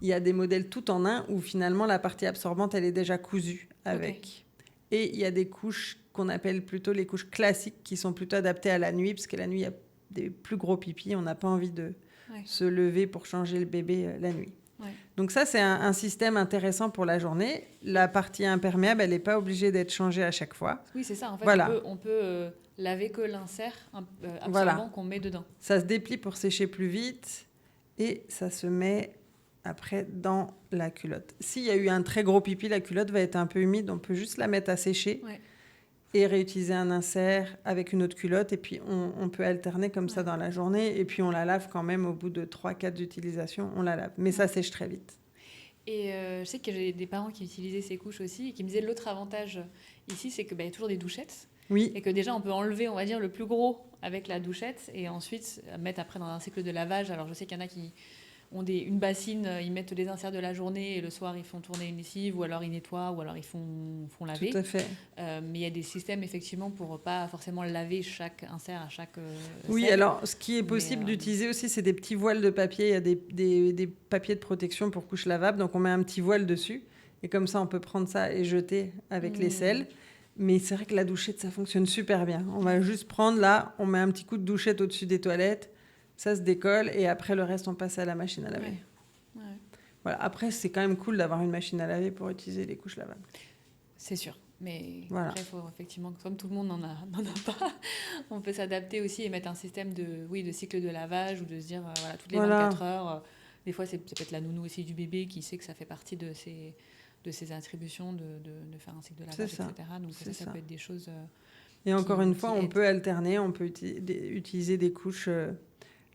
Il y a des modèles tout en un où finalement la partie absorbante, elle est déjà cousue avec. Et il y a des couches qu'on appelle plutôt les couches classiques qui sont plutôt adaptées à la nuit, parce que la nuit, il y a des plus gros pipis, on n'a pas envie de se lever pour changer le bébé la nuit. Donc ça, c'est un système intéressant pour la journée. La partie imperméable, elle n'est pas obligée d'être changée à chaque fois. Oui, c'est ça. En fait, on peut laver que l'insert absorbant qu'on met dedans. Ça se déplie pour sécher plus vite et ça se met après dans la culotte. S'il y a eu un très gros pipi, la culotte va être un peu humide. On peut juste la mettre à sécher. Et réutiliser un insert avec une autre culotte. Et puis, on peut alterner comme ça dans la journée. Et puis, on la lave quand même au bout de 3-4 utilisations. On la lave. Mais ça sèche très vite. Et je sais que j'ai des parents qui utilisaient ces couches aussi et qui me disaient l'autre avantage ici, c'est qu'il y a toujours des douchettes. Et que déjà, on peut enlever, on va dire, le plus gros avec la douchette et ensuite mettre après dans un cycle de lavage. Alors, je sais qu'il y en a qui ont une bassine, ils mettent les inserts de la journée et le soir, ils font tourner une lessive ou alors ils nettoient ou alors ils font laver. Tout à fait. Mais il y a des systèmes, effectivement, pour pas forcément laver chaque insert à chaque Oui, alors, ce qui est possible d'utiliser aussi, c'est des petits voiles de papier. Il y a des papiers de protection pour couches lavables. Donc, on met un petit voile dessus. Et comme ça, on peut prendre ça et jeter avec l'aisselle. Mais c'est vrai que la douchette, ça fonctionne super bien. On va juste prendre là, on met un petit coup de douchette au-dessus des toilettes, ça se décolle et après le reste, on passe à la machine à laver. Ouais. Voilà. Après, c'est quand même cool d'avoir une machine à laver pour utiliser les couches lavables. C'est sûr. Mais voilà. Après, il faut effectivement, comme tout le monde n'en a pas, on peut s'adapter aussi et mettre un système de cycle de lavage ou de se dire, voilà, toutes les 24 heures. Des fois, ça peut être la nounou aussi du bébé qui sait que ça fait partie de ses attributions de faire un cycle de lavage, etc. Donc ça peut être des choses... et encore une fois, on peut alterner, on peut utiliser des couches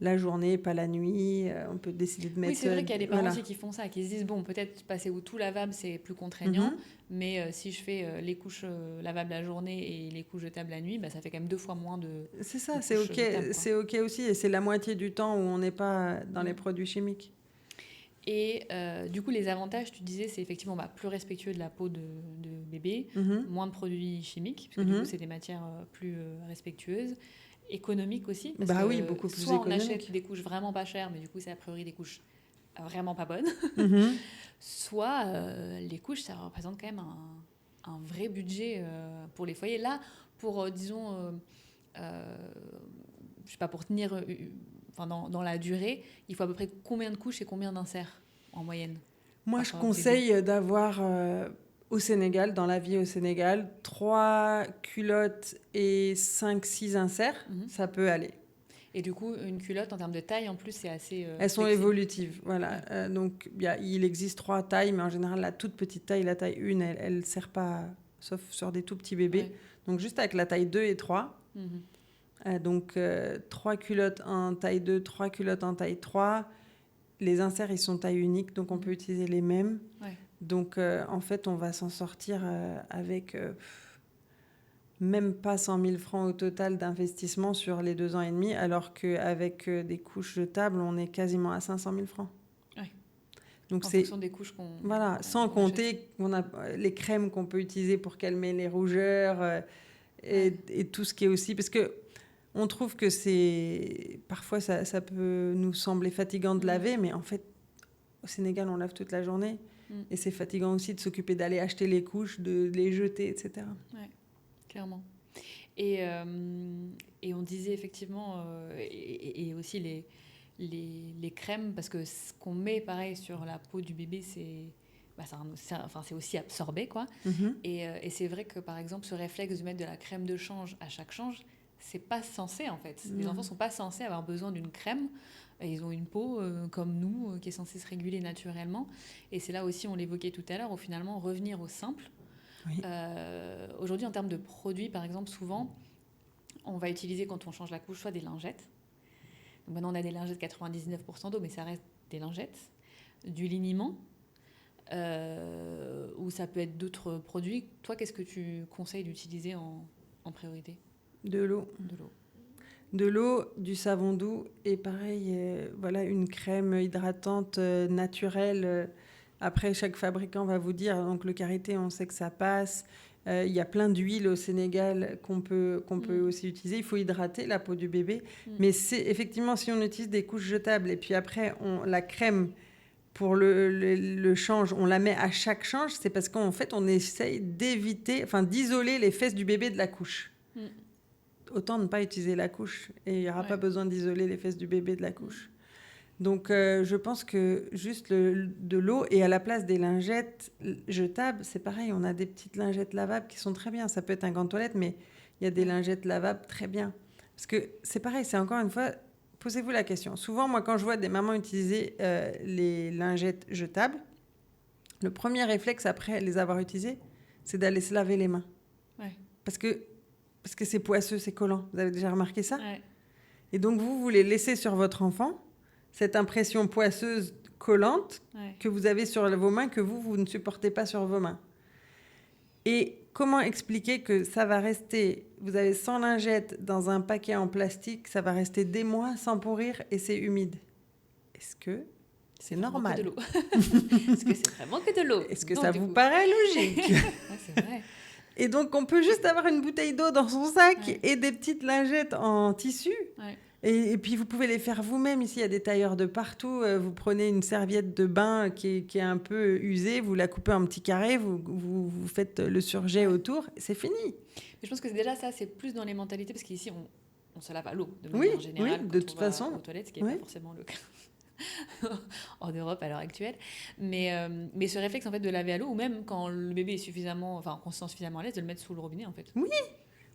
la journée, pas la nuit. On peut décider de mettre... Oui, c'est vrai qu'il y a des parents aussi qui font ça, qui se disent, bon, peut-être passer au tout lavable, c'est plus contraignant, mais si je fais les couches lavables la journée et les couches jetables la nuit, bah, ça fait quand même 2 fois moins de... C'est ça, c'est OK, c'est OK aussi. Et c'est la moitié du temps où on n'est pas dans les produits chimiques. Et du coup, les avantages, tu disais, c'est effectivement plus respectueux de la peau de bébé, moins de produits chimiques, parce que du coup, c'est des matières plus respectueuses, économiques aussi. Parce que oui, beaucoup plus soit économiques. on achète des couches vraiment pas chères, mais du coup, c'est a priori des couches vraiment pas bonnes. Soit les couches, ça représente quand même un vrai budget pour les foyers. Là, pour, disons, je sais pas, pour tenir... dans la durée, il faut à peu près combien de couches et combien d'inserts en moyenne? Moi, je conseille d'avoir, au Sénégal, dans la vie au Sénégal, 3 culottes et 5-6 inserts. Ça peut aller. Et du coup, une culotte, en termes de taille, en plus, c'est assez... Elles sont évolutives, voilà. Donc, il existe 3 tailles, mais en général, la toute petite taille, la taille 1, elle ne sert pas, sauf sur des tout petits bébés. Ouais. Donc, juste avec la taille 2 et 3. Donc, 3 culottes en taille 2, 3 culottes en taille 3. Les inserts, ils sont taille unique, donc on peut utiliser les mêmes. Ouais. Donc, en fait, on va s'en sortir avec même pas 100 000 francs au total d'investissement sur les 2 ans et demi, alors qu'avec des couches jetables, on est quasiment à 500 000 francs. Ouais. Donc, en fonction des couches qu'on... Voilà, sans compter qu'on a les crèmes qu'on peut utiliser pour calmer les rougeurs et tout ce qui est aussi... Parce que on trouve que parfois ça peut nous sembler fatigant de laver, mais en fait, au Sénégal, on lave toute la journée. Et c'est fatigant aussi de s'occuper d'aller acheter les couches, de les jeter, etc. Oui, clairement. Et on disait effectivement, et aussi les crèmes, parce que ce qu'on met pareil sur la peau du bébé, c'est aussi absorbé, quoi. Et c'est vrai que, par exemple, ce réflexe de mettre de la crème de change à chaque change, c'est pas censé, en fait. Les enfants sont pas censés avoir besoin d'une crème. Ils ont une peau comme nous, qui est censée se réguler naturellement. Et c'est là aussi, on l'évoquait tout à l'heure, où finalement, revenir au simple. Oui. Aujourd'hui, en termes de produits, par exemple, souvent, on va utiliser, quand on change la couche, soit des lingettes. Donc maintenant, on a des lingettes 99% d'eau, mais ça reste des lingettes. Du liniment, ou ça peut être d'autres produits. Toi, qu'est-ce que tu conseilles d'utiliser en priorité ? De l'eau. De l'eau, du savon doux et pareil, voilà, une crème hydratante naturelle. Après, chaque fabricant va vous dire, donc le karité, on sait que ça passe. Il y a plein d'huiles au Sénégal qu'on peut aussi utiliser. Il faut hydrater la peau du bébé. Mais c'est effectivement, si on utilise des couches jetables et puis après, la crème pour le change, on la met à chaque change, c'est parce qu'en fait, on essaye d'isoler les fesses du bébé de la couche. Autant ne pas utiliser la couche et il n'y aura pas besoin d'isoler les fesses du bébé de la couche. Donc, je pense que juste de l'eau et à la place des lingettes jetables, c'est pareil, on a des petites lingettes lavables qui sont très bien. Ça peut être un gant de toilette, mais il y a des lingettes lavables très bien. Parce que c'est pareil, c'est encore une fois, posez-vous la question. Souvent, moi, quand je vois des mamans utiliser les lingettes jetables, le premier réflexe après les avoir utilisées, c'est d'aller se laver les mains. Ouais. Parce que c'est poisseux, c'est collant. Vous avez déjà remarqué ça ? Ouais. Et donc, vous voulez laisser sur votre enfant cette impression poisseuse, collante, que vous avez sur vos mains, que vous ne supportez pas sur vos mains. Et comment expliquer que ça va rester... Vous avez 100 lingettes dans un paquet en plastique, ça va rester des mois sans pourrir et c'est humide. Est-ce que c'est normal ? Que de l'eau. Est-ce que c'est vraiment que de l'eau ? Est-ce que ça vous paraît logique ? Ouais, c'est vrai. Et donc, on peut juste avoir une bouteille d'eau dans son sac et des petites lingettes en tissu. Ouais. Et puis, vous pouvez les faire vous-même. Ici, il y a des tailleurs de partout. Vous prenez une serviette de bain qui est un peu usée, vous la coupez en petits carrés, vous faites le surjet autour, c'est fini. Mais je pense que déjà ça, c'est plus dans les mentalités, parce qu'ici, on se lave à l'eau de Oui, manière générale de quand on toute va façon. aux toilettes, ce qui n'est pas forcément le cas en Europe à l'heure actuelle. Mais ce réflexe en fait de laver à l'eau, ou même quand le bébé est suffisamment, enfin, qu'on se sent suffisamment à l'aise, de le mettre sous le robinet en fait. Oui.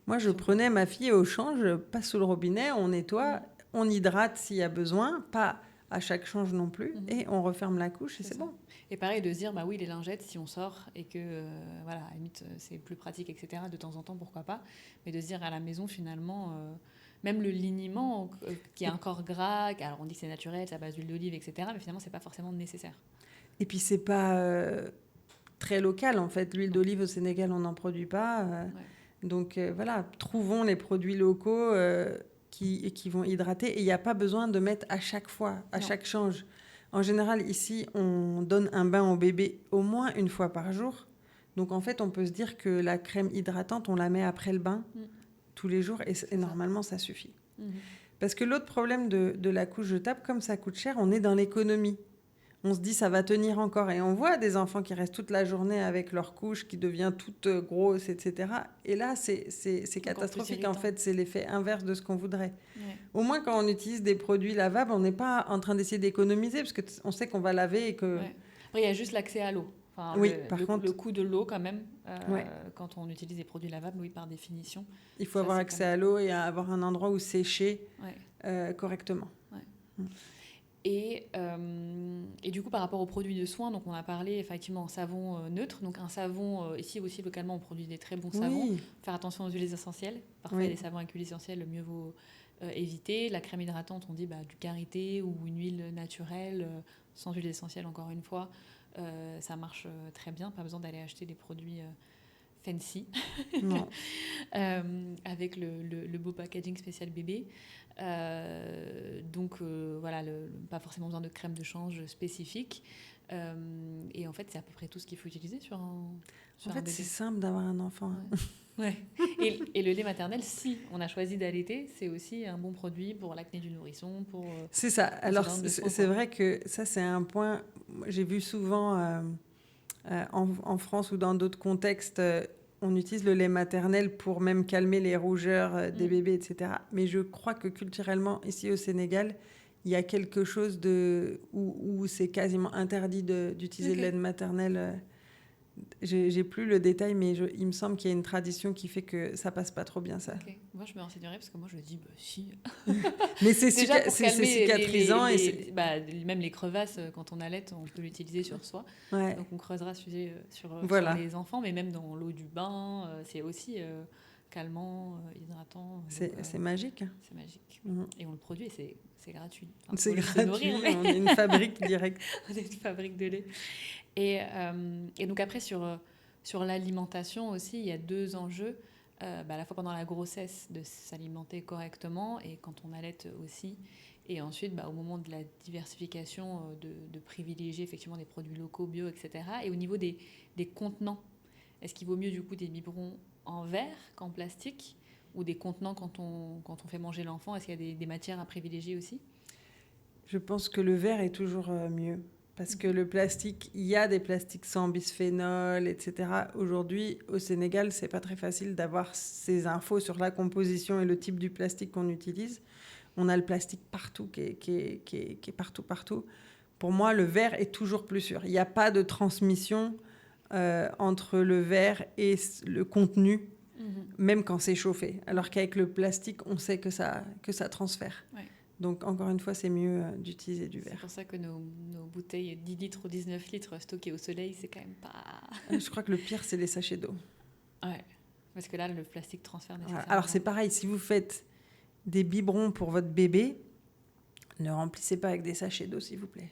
Moi, je prenais ma fille au champ, je passe sous le robinet, on nettoie, on hydrate s'il y a besoin, pas à chaque change non plus, et on referme la couche et c'est bon. Et pareil, de se dire, bah oui, les lingettes, si on sort et que, voilà, à la limite, c'est plus pratique, etc., de temps en temps, pourquoi pas. Mais de se dire, à la maison, finalement, même le liniment, qui est encore gras, alors on dit que c'est naturel, c'est à base d'huile d'olive, etc., mais finalement, c'est pas forcément nécessaire. Et puis, c'est pas très local, en fait. L'huile d'olive au Sénégal, on n'en produit pas. Donc, voilà, trouvons les produits locaux qui vont hydrater. Et il n'y a pas besoin de mettre à chaque fois, à chaque change. En général, ici, on donne un bain au bébé au moins une fois par jour. Donc, en fait, on peut se dire que la crème hydratante, on la met après le bain tous les jours et normalement, ça suffit. Parce que l'autre problème de la couche jetable, comme ça coûte cher, on est dans l'économie. On se dit ça va tenir encore. Et on voit des enfants qui restent toute la journée avec leur couche qui devient toute grosse, etc. Et là, c'est catastrophique. En fait, c'est l'effet inverse de ce qu'on voudrait. Au moins, quand on utilise des produits lavables, on n'est pas en train d'essayer d'économiser parce qu'on sait qu'on va laver et que... Après, il y a juste l'accès à l'eau. Enfin, oui, par contre... le coût de l'eau, quand même, quand on utilise des produits lavables, oui, par définition. Il faut avoir accès à l'eau et avoir un endroit où sécher correctement. Et du coup, par rapport aux produits de soins, donc on a parlé effectivement savon neutre. Donc un savon, ici aussi localement, on produit des très bons savons. Faire attention aux huiles essentielles. Parfois, les savons avec huile essentielle, mieux vaut éviter. La crème hydratante, on dit du karité ou une huile naturelle, sans huile essentielle, encore une fois. Ça marche très bien. Pas besoin d'aller acheter des produits fancy. Non. Avec le beau packaging spécial bébé. Donc voilà, pas forcément besoin de crème de change spécifique. Et en fait, c'est à peu près tout ce qu'il faut utiliser sur un bébé. C'est simple d'avoir un enfant. Ouais. Et le lait maternel, si on a choisi d'allaiter, c'est aussi un bon produit pour l'acné du nourrisson. C'est ça. Alors, c'est vrai que ça, c'est un point... J'ai vu souvent en France ou dans d'autres contextes... on utilise le lait maternel pour même calmer les rougeurs des bébés, etc. Mais je crois que culturellement, ici au Sénégal, il y a quelque chose où c'est quasiment interdit d'utiliser le lait maternel. J'ai plus le détail, mais il me semble qu'il y a une tradition qui fait que ça passe pas trop bien, ça. Okay. Moi, je me renseignerai parce que moi, je dis, si. Mais c'est cicatrisant. Même les crevasses, quand on allait, on peut l'utiliser sur soi. Ouais. Donc, on creusera ce sujet sur les enfants, mais même dans l'eau du bain, c'est aussi calmant, hydratant. C'est magique. C'est magique. Mm-hmm. Et on le produit et c'est gratuit. Enfin, c'est gratuit, on est une fabrique directe. On est une fabrique de lait. Et donc après, sur l'alimentation aussi, il y a deux enjeux. À la fois pendant la grossesse, de s'alimenter correctement, et quand on allaite aussi. Et ensuite, au moment de la diversification, de privilégier effectivement des produits locaux, bio, etc. Et au niveau des contenants, est-ce qu'il vaut mieux du coup des biberons en verre qu'en plastique, ou des contenants quand on fait manger l'enfant? Est-ce qu'il y a des matières à privilégier aussi? Je pense que le verre est toujours mieux. Parce que le plastique, il y a des plastiques sans bisphénol, etc. Aujourd'hui, au Sénégal, c'est pas très facile d'avoir ces infos sur la composition et le type du plastique qu'on utilise. On a le plastique partout, qui est partout. Pour moi, le verre est toujours plus sûr. Il n'y a pas de transmission entre le verre et le contenu, même quand c'est chauffé. Alors qu'avec le plastique, on sait que ça transfère. Ouais. Donc, encore une fois, c'est mieux d'utiliser du verre. C'est pour ça que nos bouteilles 10 litres ou 19 litres stockées au soleil, c'est quand même pas... Je crois que le pire, c'est les sachets d'eau. Ouais, parce que là, le plastique transfère nécessairement. Voilà. Alors, c'est pareil, si vous faites des biberons pour votre bébé, ne remplissez pas avec des sachets d'eau, s'il vous plaît.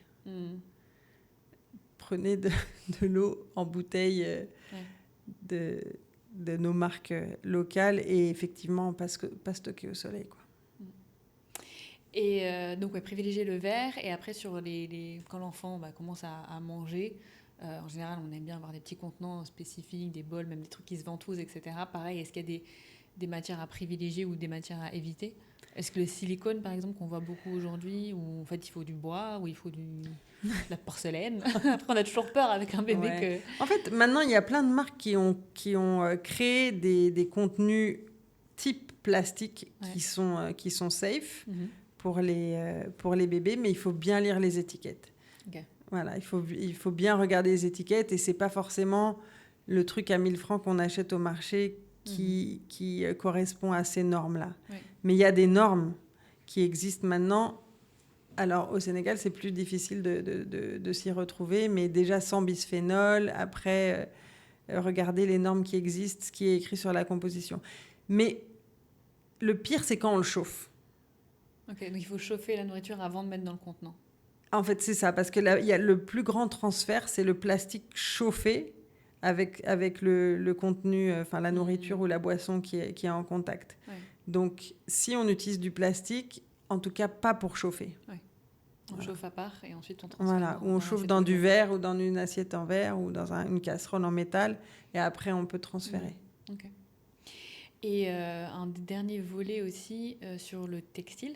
Prenez de l'eau en bouteille de nos marques locales et effectivement, pas stockées au soleil, quoi. Et donc, privilégier le verre. Et après, quand l'enfant commence à manger, en général, on aime bien avoir des petits contenants spécifiques, des bols, même des trucs qui se ventousent, etc. Pareil, est-ce qu'il y a des matières à privilégier ou des matières à éviter? Est-ce que le silicone, par exemple, qu'on voit beaucoup aujourd'hui, où en fait il faut du bois, ou il faut de la porcelaine. Après, on a toujours peur avec un bébé Ouais. que... En fait, maintenant, il y a plein de marques qui ont créé des contenus type plastique Ouais. qui sont safe Mhm. pour les bébés, mais il faut bien lire les étiquettes. Ok. Voilà, il faut bien regarder les étiquettes et c'est pas forcément le truc à 1000 francs qu'on achète au marché qui correspond à ces normes-là. Ouais. Mais il y a des normes qui existent maintenant. Alors, au Sénégal, c'est plus difficile de s'y retrouver, mais déjà sans bisphénol, après, regarder les normes qui existent, ce qui est écrit sur la composition. Mais le pire, c'est quand on le chauffe. Ok, donc il faut chauffer la nourriture avant de mettre dans le contenant. En fait, c'est ça, parce que là, il y a le plus grand transfert, c'est le plastique chauffé avec le contenu, enfin la nourriture ou la boisson qui est en contact. Ouais. Donc, si on utilise du plastique, en tout cas pas pour chauffer. Ouais. On chauffe à part et ensuite on transfère. Voilà, ou on chauffe dans du verre ou dans une assiette en verre ou dans une casserole en métal et après on peut transférer. Ok. Et un dernier volet aussi sur le textile.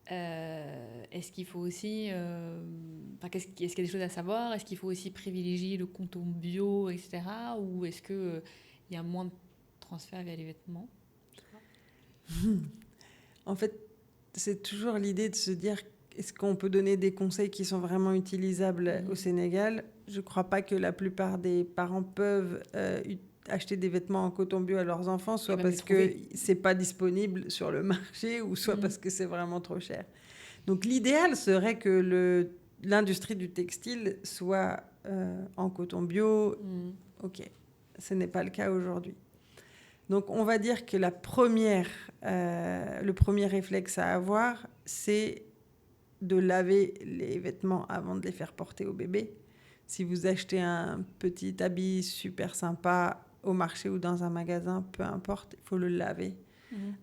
Est-ce qu'il faut aussi... est-ce qu'il y a des choses à savoir? Est-ce qu'il faut aussi privilégier le coton bio, etc. Ou est-ce qu'il y a moins de transfert via les vêtements? En fait, c'est toujours l'idée de se dire, est-ce qu'on peut donner des conseils qui sont vraiment utilisables au Sénégal? Je ne crois pas que la plupart des parents peuvent acheter des vêtements en coton bio à leurs enfants, soit parce que c'est pas disponible sur le marché, ou soit parce que c'est vraiment trop cher. Donc l'idéal serait que l'industrie du textile soit en coton bio. Ok, ce n'est pas le cas aujourd'hui. Donc on va dire que le premier réflexe à avoir, c'est de laver les vêtements avant de les faire porter au bébé. Si vous achetez un petit habit super sympa au marché ou dans un magasin, peu importe, il faut le laver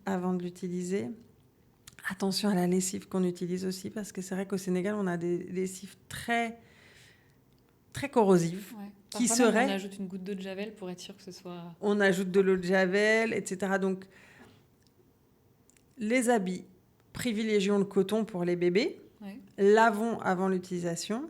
avant de l'utiliser. Attention à la lessive qu'on utilise aussi, parce que c'est vrai qu'au Sénégal, on a des lessives très, très corrosives. Ouais. Qui Parfois seraient... on ajoute une goutte d'eau de Javel pour être sûr que ce soit... On ajoute de l'eau de Javel, etc. Donc, les habits, privilégions le coton pour les bébés. Ouais. Lavons avant l'utilisation.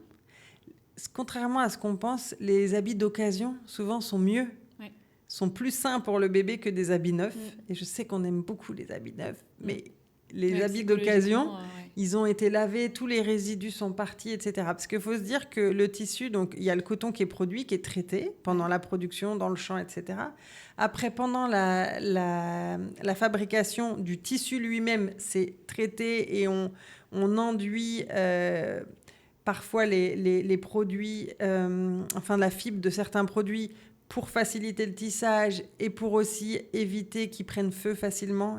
Contrairement à ce qu'on pense, les habits d'occasion, souvent, sont mieux. Ouais. Sont plus sains pour le bébé que des habits neufs. Et je sais qu'on aime beaucoup les habits neufs, mais les habits d'occasion, ils ont été lavés, tous les résidus sont partis, etc. Parce qu'il faut se dire que le tissu, donc il y a le coton qui est produit, qui est traité pendant la production, dans le champ, etc. Après, pendant la fabrication du tissu lui-même, c'est traité et on enduit... parfois les produits, la fibre de certains produits pour faciliter le tissage et pour aussi éviter qu'ils prennent feu facilement.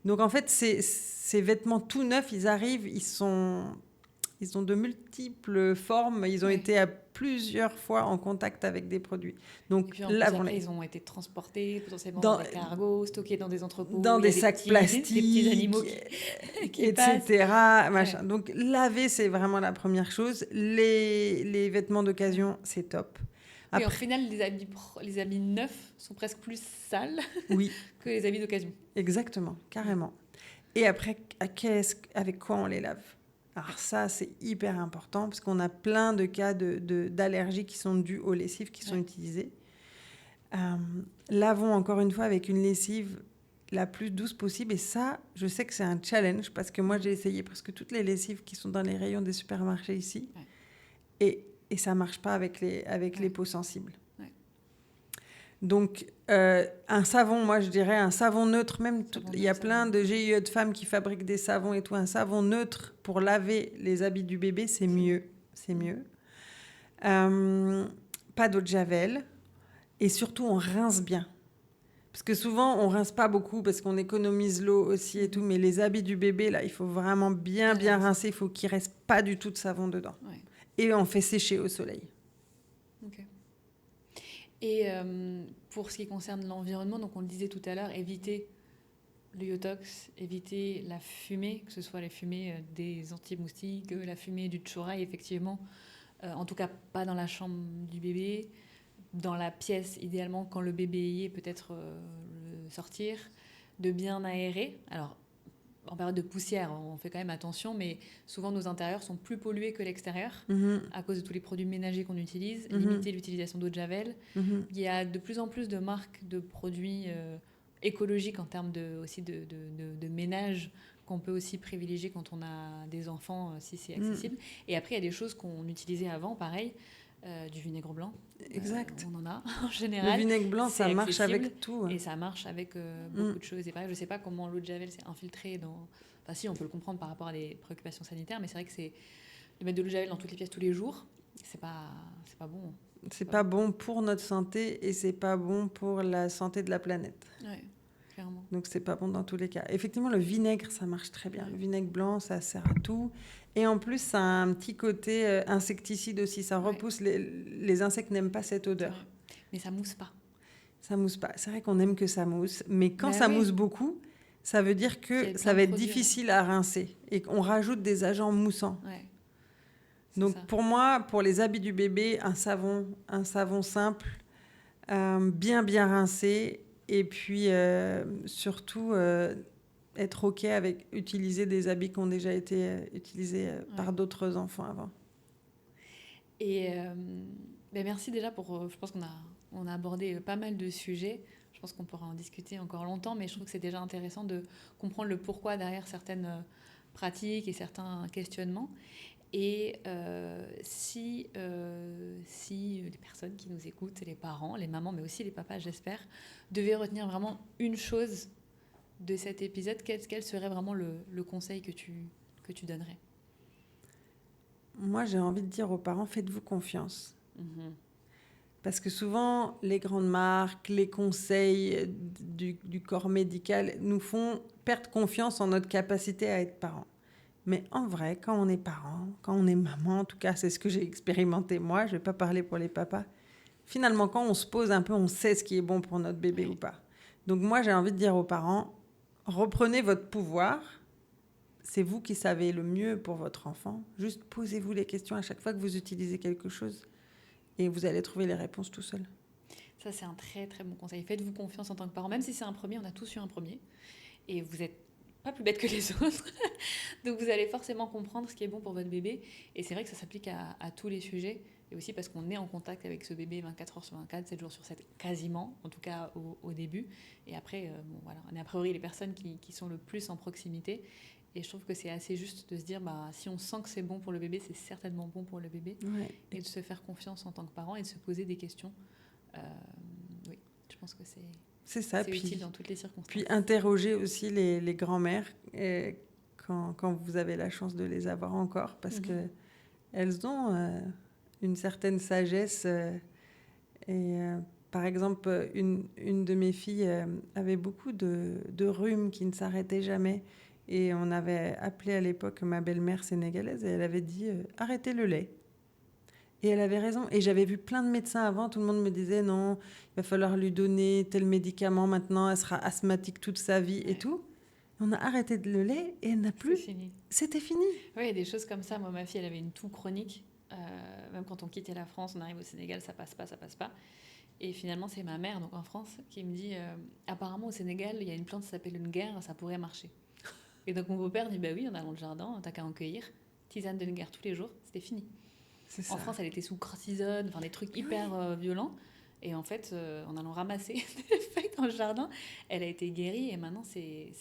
Donc en fait, ces vêtements tout neufs, ils arrivent, ils ont de multiples formes, ils ont été à plusieurs fois en contact avec des produits. Donc et puis après, ils ont été transportés potentiellement dans des cargos, stockés dans des entrepôts, dans des sacs plastiques, des petits animaux qui etc. Machin. Donc laver, c'est vraiment la première chose. Les vêtements d'occasion, c'est top. Après, au final, les habits neufs sont presque plus sales que les habits d'occasion. Exactement, carrément. Et après, avec quoi on les lave? Alors ça, c'est hyper important parce qu'on a plein de cas d'allergies qui sont dues aux lessives qui sont utilisées. Lavons encore une fois avec une lessive la plus douce possible. Et ça, je sais que c'est un challenge parce que moi, j'ai essayé presque toutes les lessives qui sont dans les rayons des supermarchés ici. Ouais. Et ça ne marche pas avec les peaux sensibles. Ouais. Donc, un savon, moi, je dirais un savon neutre. Il y a plein de GIE de femmes qui fabriquent des savons et tout. Un savon neutre pour laver les habits du bébé, c'est mieux. C'est mieux. Pas d'eau de Javel. Et surtout, on rince bien. Parce que souvent, on rince pas beaucoup parce qu'on économise l'eau aussi et tout. Mais les habits du bébé, là, il faut vraiment bien rincer. Il faut qu'il reste pas du tout de savon dedans. Ouais. Et on fait sécher au soleil. Ok. Et pour ce qui concerne l'environnement, donc on le disait tout à l'heure, éviter le yotox, éviter la fumée, que ce soit la fumée des anti-moustiques, la fumée du tchouraï, effectivement. En tout cas, pas dans la chambre du bébé. Dans la pièce, idéalement, quand le bébé y est, peut-être le sortir, de bien aérer. Alors, en période de poussière, on fait quand même attention, mais souvent nos intérieurs sont plus pollués que l'extérieur à cause de tous les produits ménagers qu'on utilise, limiter l'utilisation d'eau de javel. Il y a de plus en plus de marques de produits écologiques en termes aussi de ménage qu'on peut aussi privilégier quand on a des enfants, si c'est accessible. Et après, il y a des choses qu'on utilisait avant, pareil, du vinaigre blanc. Exact. On en a en général. Le vinaigre blanc, ça marche avec tout. Et ça marche avec beaucoup de choses. Et pareil, je ne sais pas comment l'eau de javel s'est infiltrée dans... Enfin si, on peut le comprendre par rapport à des préoccupations sanitaires, mais c'est vrai que c'est de mettre de l'eau de javel dans toutes les pièces tous les jours, c'est pas bon. C'est pas bon pour notre santé et c'est pas bon pour la santé de la planète. Ouais, clairement. Donc c'est pas bon dans tous les cas. Effectivement, le vinaigre, ça marche très bien. Le vinaigre blanc, ça sert à tout. Et en plus, ça a un petit côté insecticide aussi. Ça repousse. Les insectes n'aiment pas cette odeur. Ouais. Mais ça mousse pas. Ça mousse pas. C'est vrai qu'on aime que ça mousse. Mais quand ça mousse beaucoup, ça veut dire que ça va être difficile à rincer. Et qu'on rajoute des agents moussants. Ouais. Donc pour moi, pour les habits du bébé, un savon simple, bien rincé. Et puis surtout être OK avec utiliser des habits qui ont déjà été utilisés par d'autres enfants avant. Et merci déjà pour... je pense qu'on a abordé pas mal de sujets. Je pense qu'on pourra en discuter encore longtemps, mais je trouve que c'est déjà intéressant de comprendre le pourquoi derrière certaines pratiques et certains questionnements. Et si les personnes qui nous écoutent, les parents, les mamans, mais aussi les papas, j'espère, devaient retenir vraiment une chose de cet épisode, quel serait vraiment le conseil que tu donnerais ? Moi, j'ai envie de dire aux parents, faites-vous confiance. Parce que souvent, les grandes marques, les conseils du corps médical nous font perdre confiance en notre capacité à être parents. Mais en vrai, quand on est parent, quand on est maman, en tout cas, c'est ce que j'ai expérimenté moi, je ne vais pas parler pour les papas, finalement, quand on se pose un peu, on sait ce qui est bon pour notre bébé ou pas. Donc moi, j'ai envie de dire aux parents, reprenez votre pouvoir, c'est vous qui savez le mieux pour votre enfant, juste posez-vous les questions à chaque fois que vous utilisez quelque chose et vous allez trouver les réponses tout seul. Ça, c'est un très, très bon conseil. Faites-vous confiance en tant que parent, même si c'est un premier, on a tous eu un premier, et vous êtes pas plus bête que les autres. Donc vous allez forcément comprendre ce qui est bon pour votre bébé. Et c'est vrai que ça s'applique à tous les sujets. Et aussi parce qu'on est en contact avec ce bébé 24 heures sur 24, 7 jours sur 7, quasiment, en tout cas au début. Et après, on est a priori les personnes qui sont le plus en proximité. Et je trouve que c'est assez juste de se dire, si on sent que c'est bon pour le bébé, c'est certainement bon pour le bébé. Ouais. Et de se faire confiance en tant que parent et de se poser des questions. Oui, je pense que c'est ça, c'est utile dans toutes les circonstances. Puis interroger aussi les grands-mères quand vous avez la chance de les avoir encore, parce qu'elles ont une certaine sagesse. Par exemple, une de mes filles avait beaucoup de rhumes qui ne s'arrêtaient jamais. Et on avait appelé à l'époque ma belle-mère sénégalaise et elle avait dit « arrêtez le lait ». Et elle avait raison. Et j'avais vu plein de médecins avant. Tout le monde me disait non, il va falloir lui donner tel médicament maintenant. Elle sera asthmatique toute sa vie et tout. On a arrêté le lait et elle n'a plus. C'était fini. Oui, il y a des choses comme ça. Moi, ma fille, elle avait une toux chronique. Même quand on quittait la France, on arrive au Sénégal, ça passe pas. Et finalement, c'est ma mère, donc en France, qui me dit apparemment au Sénégal, il y a une plante qui s'appelle une guerre, ça pourrait marcher. Et donc mon beau-père dit oui, on a dans le jardin, t'as qu'à en cueillir. Tisane de guerre tous les jours, c'était fini. En France, elle était sous cortisone, des trucs hyper violents. Et en fait, en allant ramasser des feuilles dans le jardin, elle a été guérie et maintenant, c'est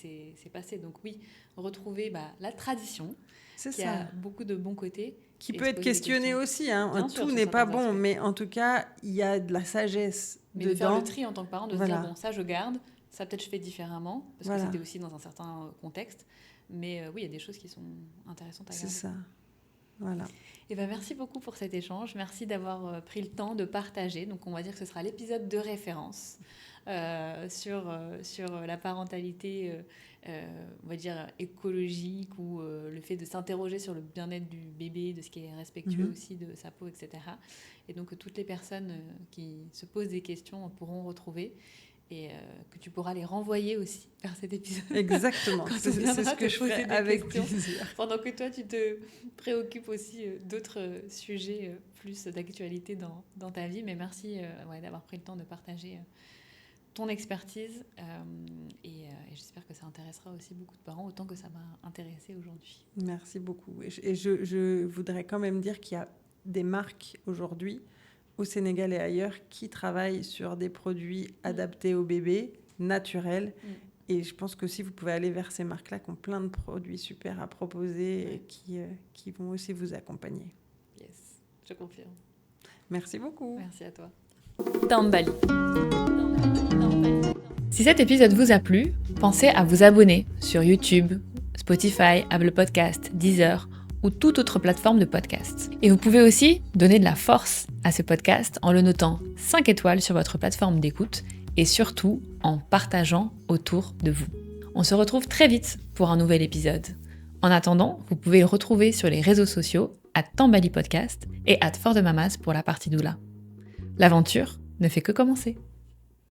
passé. Donc oui, retrouver la tradition, qui a beaucoup de bons côtés. Qui peut être questionnée aussi. Hein. Tout n'est pas bon, aspects. Mais en tout cas, il y a de la sagesse mais dedans. De faire le tri en tant que parent, de se dire, bon, ça je garde, ça peut-être je fais différemment, parce que c'était aussi dans un certain contexte. Mais oui, il y a des choses qui sont intéressantes à garder. C'est ça. Voilà. Et merci beaucoup pour cet échange. Merci d'avoir pris le temps de partager. Donc, on va dire que ce sera l'épisode de référence sur la parentalité, on va dire, écologique ou le fait de s'interroger sur le bien-être du bébé, de ce qui est respectueux aussi de sa peau, etc. Et donc, toutes les personnes qui se posent des questions pourront retrouver. Et que tu pourras les renvoyer aussi vers cet épisode. Exactement, c'est ce que je ferai avec plaisir. Pendant que toi, tu te préoccupes aussi d'autres sujets plus d'actualité dans ta vie. Mais merci d'avoir pris le temps de partager ton expertise et j'espère que ça intéressera aussi beaucoup de parents autant que ça m'a intéressée aujourd'hui. Merci beaucoup. Et je voudrais quand même dire qu'il y a des marques aujourd'hui au Sénégal et ailleurs qui travaillent sur des produits adaptés aux bébés, naturels. Et je pense que si vous pouvez aller vers ces marques-là qui ont plein de produits super à proposer et qui vont aussi vous accompagner. Yes, je confirme. Merci beaucoup. Merci à toi. Tambali. Si cet épisode vous a plu, pensez à vous abonner sur YouTube, Spotify, Apple Podcast, Deezer ou toute autre plateforme de podcast. Et vous pouvez aussi donner de la force à ce podcast en le notant 5 étoiles sur votre plateforme d'écoute et surtout en partageant autour de vous. On se retrouve très vite pour un nouvel épisode. En attendant, vous pouvez le retrouver sur les réseaux sociaux @Tambali Podcast et @ForDeMamas pour la partie doula. L'aventure ne fait que commencer.